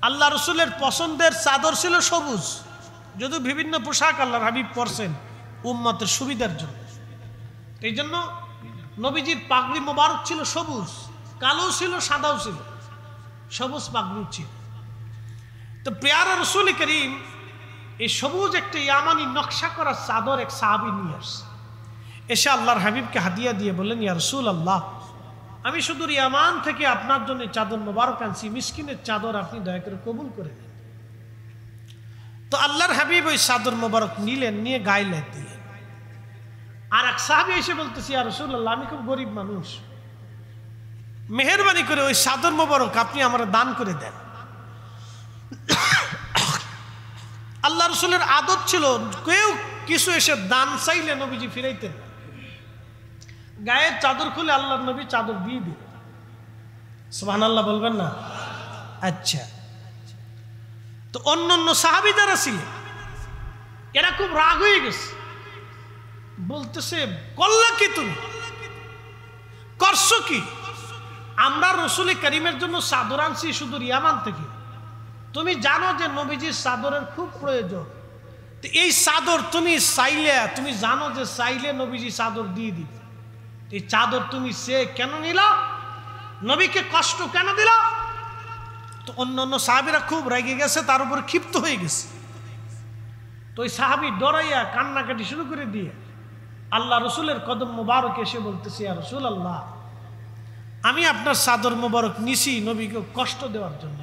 আল্লাহ রসুলের পছন্দের চাদর ছিল সবুজ, যদিও বিভিন্ন পোশাক আল্লাহর হাবিব পরছেন উম্মতের সুবিধার জন্য। এই জন্য নবীজির পাগড়ি মোবারক ছিল সবুজ, কালো ছিল, সাদাও ছিল, সবুজ পাগড়ি ছিল। তো পেয়ারা রসুল করিম এই সবুজ একটা ইয়ামানি নকশা করা চাদর এক সাহাবী নিয়ে আসছে। এসে আল্লাহর হাবিবকে হাদিয়া দিয়ে বললেন, ইয়া রাসূলুল্লাহ, আমি শুধু ইয়ামান থেকে আপনার জন্য চাদর মোবারক আনছি, মিসকিনের চাদর আপনি দয়া করে কবুল করে দিন। তো আল্লাহর হাবিব ওই চাদর মোবারক নিলেন, নিয়ে গায়ে লেপ দিলেন। আর এক সাহাবী এসে বলতেছি, ইয়া রাসূলুল্লাহ, আমি খুব গরিব মানুষ, মেহেরবানি করে ওই চাদর মোবারক আপনি আমার দান করে দেন। আল্লাহ রসুলের আদত ছিল, কেউ কিছু এসে দান চাইলে নবীজি ফিরাইতেন। গায়ের চাদর খুলে আল্লাহর নবী চাদর দিয়ে দিল। সুবহানাল্লাহ বলবেন না? আচ্ছা, তো অন্য অন্য সাহাবী যারা ছিলেন এরা খুব রাগ হয়ে গেছে, বলতেছে, করলা কি তুমি, করছো কি? আমরা রসুল করিমের জন্য চাদর আনছি শুধু ইয়ামান থেকে, তুমি জানো যে নবীজির চাদরের খুব প্রয়োজন। তো এই চাদর তুমি চাইলে, তুমি জানো যে চাইলে নবীজি চাদর দিয়ে দিবে, এই চাদর তুমি সে কেন নিলা, নবীকে কষ্ট কেন দিলা? তো অন্য অন্য সাহাবীরা খুব রেগে গেছে, তার উপর ক্ষিপ্ত হয়ে গেছে। তো ওই সাহাবী ডরাইয়া কান্নাকাটি শুরু করে দিয়ে আল্লাহ রসুলের কদম মোবারক এসে বলতেছে, ইয়া রাসূলুল্লাহ, আমি আপনার চাদর মোবারক নিছি নবীকে কষ্ট দেওয়ার জন্য,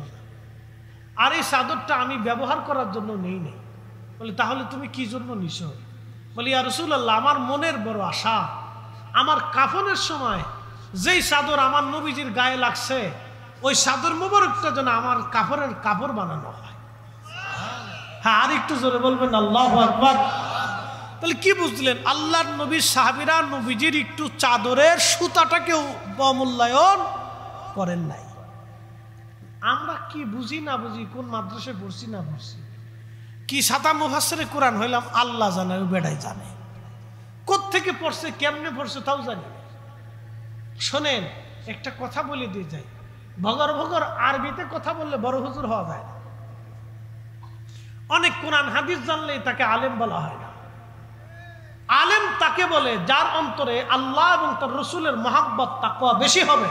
আর এই চাদরটা আমি ব্যবহার করার জন্য নেই নাই। বলে, তাহলে তুমি কি জন্য নিছো? বলি, ইয়া রাসূলুল্লাহ, আমার মনের বড় আশা, আমার কাফনের সময় যেই চাদর আমার নবীজির গায়ে লাগছে, ওই চাদর মোবারকটা যেন আমার কাপড়ের কাপড় বানানো হয়। হ্যাঁ, আর একটু জোরে বলবেন আল্লাহু আকবার। তাহলে কি বুঝলেন? আল্লাহর নবীর সাহাবীরা নবীজির একটু চাদরের সুতাটাকেও অমূল্যায়ন করেন নাই। আমরা কি বুঝি না বুঝি, কোন মাদ্রাসায় পড়ছি না পড়ছি, কি সাতা মুফাসসিরে কোরআন হইলাম, আল্লাহ জানে, ও বেড়াই জানে, কোত্থেকে পড়ছে, কেমনে পড়ছে তাও জানি। শোনেন, একটা কথা বলে দিয়ে যাই, ভগর ভগর আরবিতে কথা বললে বড় হুজুর হওয়া যায় না। অনেক কোরআন হাদিস জানলেই তাকে আলেম বলা হয় না। আলেম তাকে বলে যার অন্তরে আল্লাহ এবং তার রসুলের মহাব্বত তাকওয়া বেশি হবে,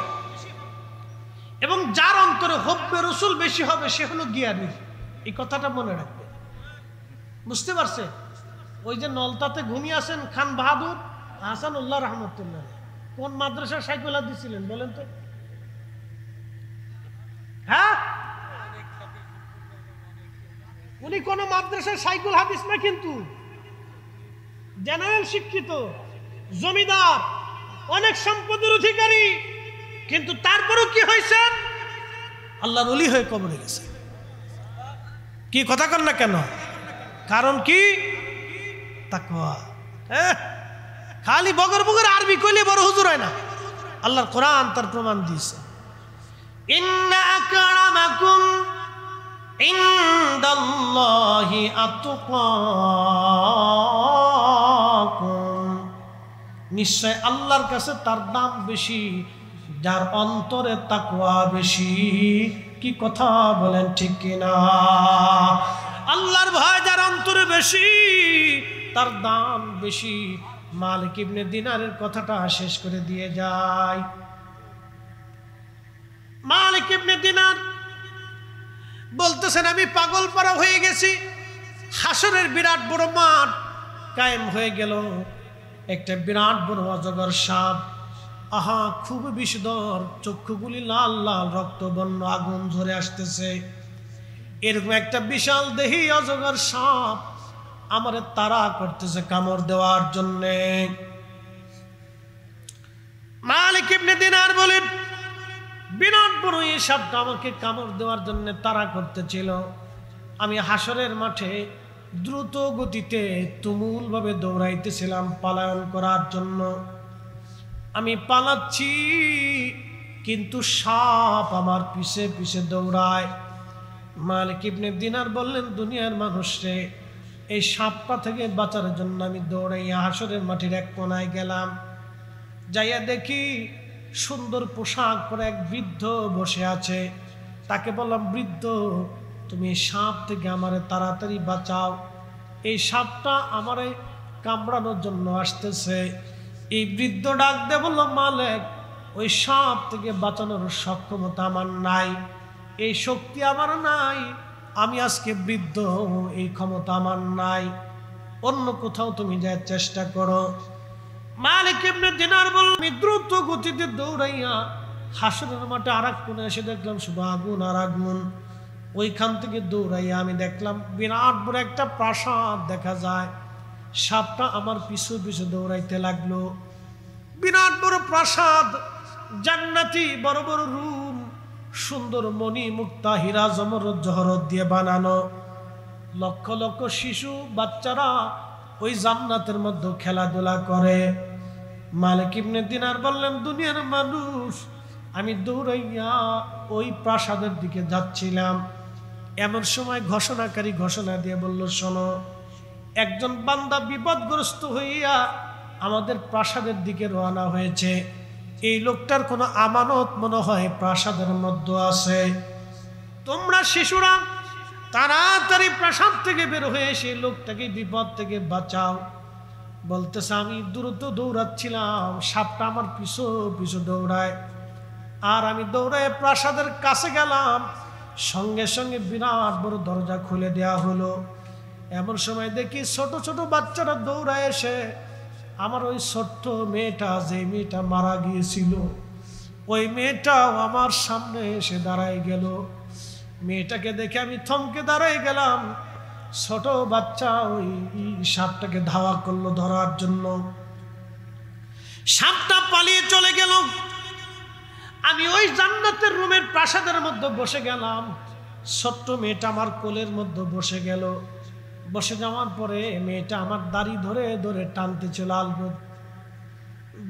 এবং যার অন্তরে হব্বে রসুল বেশি হবে, সে হলো জ্ঞানী। এই কথাটা মনে রাখবে, বুঝতে পারছে? ওই যে নলতাতে ঘুমিয়ে আছেন খান বাহাদুর হাসানুল্লাহ রহমতুল্লাহ, কোন মাদ্রাসার সাইকুল হাদিস ছিলেন বলেন তো? হ্যাঁ, উনি কোন মাদ্রাসার সাইকুল হাদিস না, কিন্তু জেনারেল শিক্ষিত, জমিদার, অনেক সম্পদের অধিকারী, কিন্তু তারপরও কি হয়েছে? আল্লাহর ওলি হয়ে কবরে গেছে। কি কথা কন না কেন? কারণ কি? তাকওয়া। খালি বগর বগর আরবি কইলে বড় হুজুর হয় না। আল্লাহর কোরআন তার প্রমাণ দিয়েছে, ইন্না আকরামাকুম ইনদাল্লাহি আতকাকুম, নিশ্চয় আল্লাহর কাছে তার দাম বেশি যার অন্তরে তাকওয়া বেশি। কি কথা বলেন ঠিক কিনা? আল্লাহর ভয় যার অন্তরে বেশি তার দাম বেশি। মালিক ইবনে দিনারের কথাটা শেষ করে দিয়ে যায়। মালিক ইবনে দিনার বলতেছেন, আমি পাগল পারা হয়ে গেছি। হাসরের বিরাট বড় মাঠ কায়েম হয়ে গেল, একটা বিরাট বড় অজগর সাপ, আহা খুব বিষধর, চক্ষুগুলি লাল লাল রক্তবর্ণ, আগুন ঝরে আসতেছে। এরকম একটা বিশাল দেহী অজগর সাপ আমারে তাড়া করতেছে কামড় দেওয়ার জন্যে। মালিক ইবনে দিনার বলেন, বিরাট বড় এই সাপটা আমাকে কামড় দেওয়ার জন্য তাড়া করতেছিল। আমি হাসরের মাঠে দ্রুত গতিতে তুমুল ভাবে দৌড়াইতেছিলাম পালায়ন করার জন্য। আমি পালাচ্ছি কিন্তু সাপ আমার পিছে পিছে দৌড়ায়। মালিক ইবনে দিনার বললেন, দুনিয়ার মানুষরে, এই সাপটা থেকে বাঁচার জন্য আমি দৌড়াইয়া হাসরের মাঠের এক কোনায় গেলাম। যাইয়া দেখি সুন্দর পোশাক পরে এক বৃদ্ধ বসে আছে। তাকে বললাম, বৃদ্ধ তুমি এই সাপ থেকে আমারে তাড়াতাড়ি বাঁচাও, এই সাপটা আমারে কামড়ানোর জন্য আসতেছে। এই বৃদ্ধ ডাক দিয়ে বলল, মালিক ওই সাপ থেকে বাঁচানোর সক্ষমতা আমার নাই, এই শক্তি আমার নাই, আমি আজকে বৃদ্ধ, এই ক্ষমতা আমার নাই, অন্য কোথাও তুমি যাওয়ার চেষ্টা করো। মালিক ইবনে দিনার বলল, আমি দ্রুত গতিতে দৌড়াইয়া হাসরের মাঠে আর এক কোণে এসে দেখলাম শুধু আগুন আর আগুন। ওইখান থেকে দৌড়াইয়া আমি দেখলাম বিরাট বড় একটা প্রাসাদ দেখা যায়। সাপটা আমার পিছু পিছু দৌড়াইতে লাগলো। বিরাট বড় প্রাসাদ, জান্নাতি বড় বড় রুম, সুন্দর মণি মুক্তা হীরা জমরদ জহরত দিয়ে বানানো। লক্ষ লক্ষ শিশু বাচ্চারা ওই জান্নাতের মধ্যে খেলাধুলা করে। মালিক ইবনে দিনার বললেন, দুনিয়ার মানুষ, আমি দৌড়াইয়া ওই প্রাসাদের দিকে যাচ্ছিলাম, এমন সময় ঘোষণাকারী ঘোষণা দিয়ে বলল, শোনো, একজন বান্দা বিপদগ্রস্ত হইয়া আমাদের প্রাসাদের দিকে রওনা হয়েছে। এই লোকটার কোনো আমানত মনে হয় প্রাসাদের মধ্যে আছে। তোমরা শিশুরা তাড়াতাড়ি প্রাসাদ থেকে বের হয়ে সেই লোকটাকে বিপদ থেকে বাঁচাও। বলতেছে, আমি দ্রুত দৌড়াচ্ছিলাম, সাপটা আমার পিছু পিছু দৌড়ায়, আর আমি দৌড়ায় প্রাসাদের কাছে গেলাম, সঙ্গে সঙ্গে বিরাট বড় দরজা খুলে দেয়া হলো। এমন সময় দেখি ছোট ছোট বাচ্চারা দৌড়ায় এসে আমার ওই ছোট্ট মেয়েটা, যে মেয়েটা মারা গিয়েছিল, ওই মেয়েটাও আমার সামনে এসে দাঁড়ায় গেল। মেয়েটাকে দেখে আমি থমকে দাঁড়াই গেলাম। ছোট বাচ্চা ওই সাপটাকে ধাওয়া করলো ধরার জন্য। সাপটা পালিয়ে চলে গেল। আমি ওই জান্নাতের রুমের প্রাসাদের মধ্যে বসে গেলাম। ছোট্ট মেয়েটা আমার কোলের মধ্যে বসে গেল। বসে যাওয়ার পরে মেয়েটা আমার দাড়ি ধরে ধরে টানতেছিল, আলবত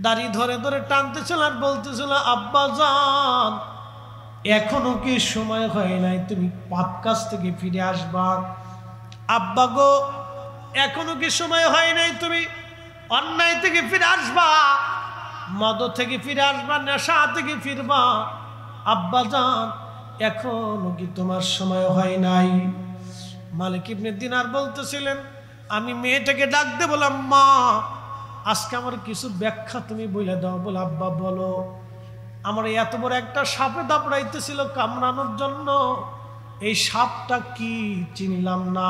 দাড়ি ধরে ধরে টানতেছিল আর বলতেছিল, আব্বা জান, এখনো কি সময় হয় নাই তুমি পাপ কাজ থেকে ফিরে আসবা? আব্বা গো, এখনো কি সময় হয় নাই তুমি অন্যায় থেকে ফিরে আসবা, মদ থেকে ফিরে আসবা, নেশা থেকে ফিরবা? আব্বা জান, এখনো কি তোমার সময় হয় নাই? মালিক ইবনে দিনার বলতেছিলেন, আমি মেয়েটাকে ডাক দে বললাম, মা আজকে আমার কিছু ব্যাখ্যা তুমি বলে দাও। বলে, আব্বা বলো। আমার এত বড় একটা সাপে দাপড়াইতেছিল কামড়ানোর জন্য, এই সাপটা কি চিনলাম না।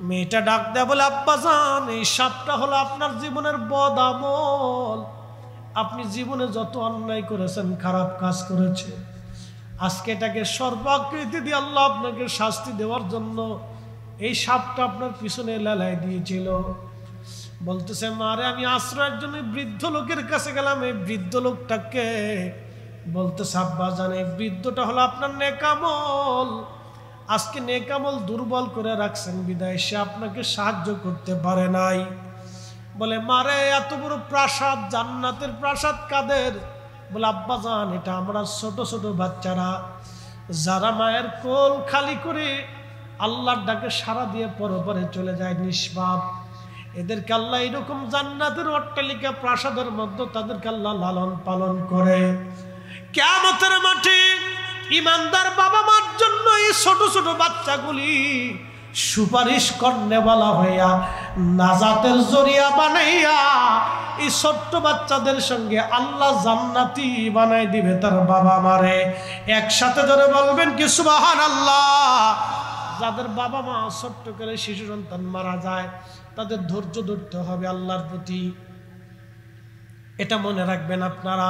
মেয়েটা ডাক দেয়া বলে, আব্বা জান, এই সাপটা হলো আপনার জীবনের বদ আমল। আপনি জীবনে যত অন্যায় করেছেন, খারাপ কাজ করেছে, আজকে এটাকে সর্বাকৃতি দিয়ে আল্লাহ আপনাকে শাস্তি দেওয়ার জন্য এই সাপটা আপনার পিছনে লেলায় দিয়েছিল। বলতেছে, মারে আমি আশ্রয়ের জন্য বৃদ্ধ লোকের কাছে গেলাম। এই বৃদ্ধ লোকটাকে বলতেছে, আব্বা জান, এই বৃদ্ধটা হলো আপনার নেকামল। আজকে নেকামল দুর্বল করে রাখছেন বিদায় সে আপনাকে সাহায্য করতে পারে নাই। বলে, মারে এত বড় প্রাসাদ, জান্নাতের প্রাসাদ কাদের? বলে, আব্বা জান, এটা আমরা ছোট ছোট বাচ্চারা যারা মায়ের কোল খালি করে আল্লাহর ডাকে সাড়া দিয়ে পরপরে চলে যায় নিষ্পাপ, এদেরকে আল্লাহ এরকম জান্নাতের অট্টালিকা প্রাসাদের মধ্যে তাদেরকে আল্লাহ লালন পালন করে। কিয়ামতের মাঠে ইমানদার বাবা মার জন্য এই ছোট ছোট বাচ্চাগুলি সুপারিশ করনেওয়ালা হইয়া নাজাতের জরিয়া বানাইয়া এই ছোট্ট বাচ্চাদের সঙ্গে আল্লাহ জান্নাতি বানাই দিবে তার বাবা মারে। একসাথে ধরে বলবেন কি সুবহানাল্লাহ। যাদের বাবা মা ছোট্ট করে শিশু সন্তান মারা যায় তাদের ধৈর্য ধরতে হবে আল্লাহর প্রতি, এটা মনে রাখবেন আপনারা।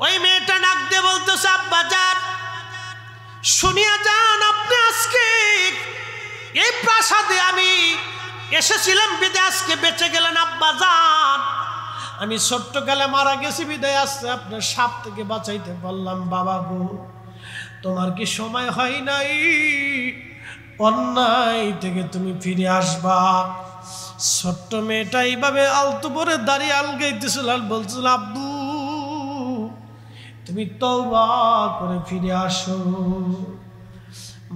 ওই মেয়েটা ডাক দিয়ে বলতেছে আব্বা যান শুনিয়া যান, আপনি আজকে এই প্রাসাদে আমি এসেছিলাম বিদায় আজকে বেঁচে গেলেন আব্বা যান। আমি ছোট্ট কালে মারা গেছি বিদায় আসছে আপনার সাপ থেকে বাঁচাইতে পারলাম। বাবা গো তোমার কি সময় হয় নাই অন্যায় থেকে তুমি ফিরে আসবা? ছোট্ট মেয়েটা এইভাবে আলতো পরে দাঁড়িয়ে আলগাইতেছিল আর বলছিল আব্বু তুমি তওবা করে ফিরে আসো।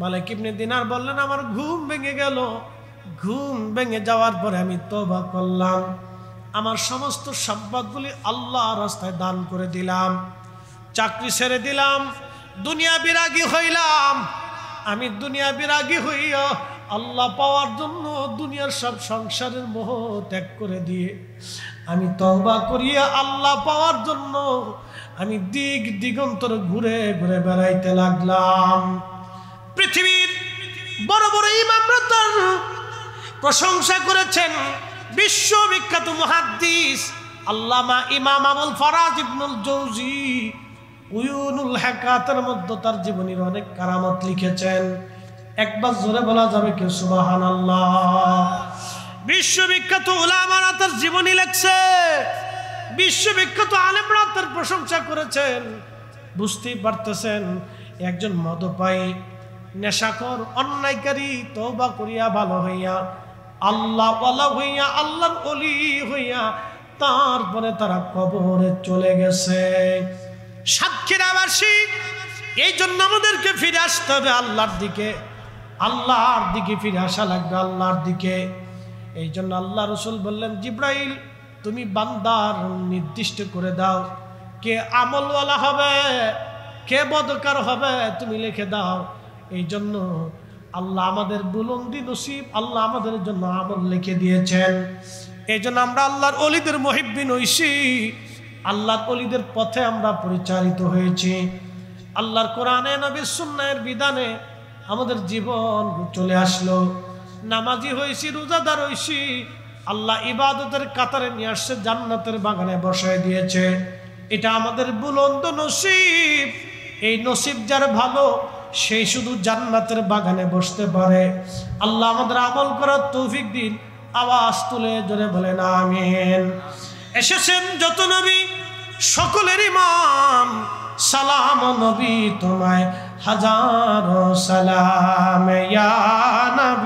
মালিক ইবনে দিনার বললেন আমার ঘুম ভেঙে গেল, ঘুম ভেঙে যাওয়ার পরে আমি তওবা করলাম, আমার সমস্ত সম্পদগুলি আল্লাহ রাস্তায় দান করে দিলাম, চাকরি ছেড়ে দিলাম, দুনিয়া বিরাগী হইলাম। আমি দুনিয়া বিরাগী হইয়া আল্লাহ পাওয়ার জন্য দুনিয়ার সব সংসারের মোহ ত্যাগ করে দিয়ে আমি তওবা করিয়া আল্লাহ পাওয়ার জন্য আমি দিক দিগন্তর ঘুরে ঘুরে বেড়াইতে লাগলাম। পৃথিবীর বড় বড় ইমামরা তার প্রশংসা করেছেন। বিশ্ববিখ্যাত মুহাদ্দিস আল্লামা ইমাম আবুল ফারাজ ইবনুল জৌজি উয়ুনুল হাকাতের মধ্যে তার জীবনীর অনেক কারামত লিখেছেন। একবার জোরে বলা যাবে কি সুবহানাল্লাহ। বিশ্ববিখ্যাত উলামারা তার জীবনী লেখছে, বিশ্ববিখ্যাত আলেমরা তার প্রশংসা করেছেন। বুঝতেই পারতেছেন একজন মদপায়ী নেশাখোর অন্যায়কারী তওবা করিয়া ভালো হইয়া আল্লাহ ওয়ালা হইয়া আল্লাহর ওলি হইয়া তারপরে তারা কবরে চলে গেছে। সাতক্ষীরাবাসী এই জন্য আমাদেরকে ফিরে আসতে হবে আল্লাহর দিকে, আল্লাহর দিকে ফিরে আসা লাগবে আল্লাহর দিকে। এই জন্য আল্লাহ রসুল বললেন জিব্রাইল তুমি বান্দার নির্দিষ্ট করে দাও কে আমলওয়ালা হবে কে বদকার হবে, তুমি লিখে দাও। এই জন্য আল্লাহ আমাদের বুলন্দি নসিব, আল্লাহ আমাদের জন্য আমল লিখে দিয়েছেন। এই জন্য আমরা আল্লাহর ওলিদের মুহিব্বিন হইছি, আল্লাহর ওলিদের পথে আমরা পরিচালিত হয়েছি। আল্লাহর কোরআনে নবীর সুন্নাহের বিধানে আমাদের জীবন চলে আসলো। নামাজি হয়েছি, রোজাদার হয়েছি, আল্লাহ ইবাদতের কাতারে নিয়ে আসছে, জান্নাতের বাগানে বসায় দিয়েছে। এটা আমাদের বুলন্দ নসিব। এই নসিব যার ভালো সেই শুধু জান্নাতের বাগানে বসতে পারে। আল্লাহ আমাদের আমল করার তৌফিক দিন। আওয়াজ তুলে জোরে বলেন আমিন। এসেছেন যত নবী সকলের ইমাম, সালাম নবী তোমায় হাজারো সালাম ইয়া নবী।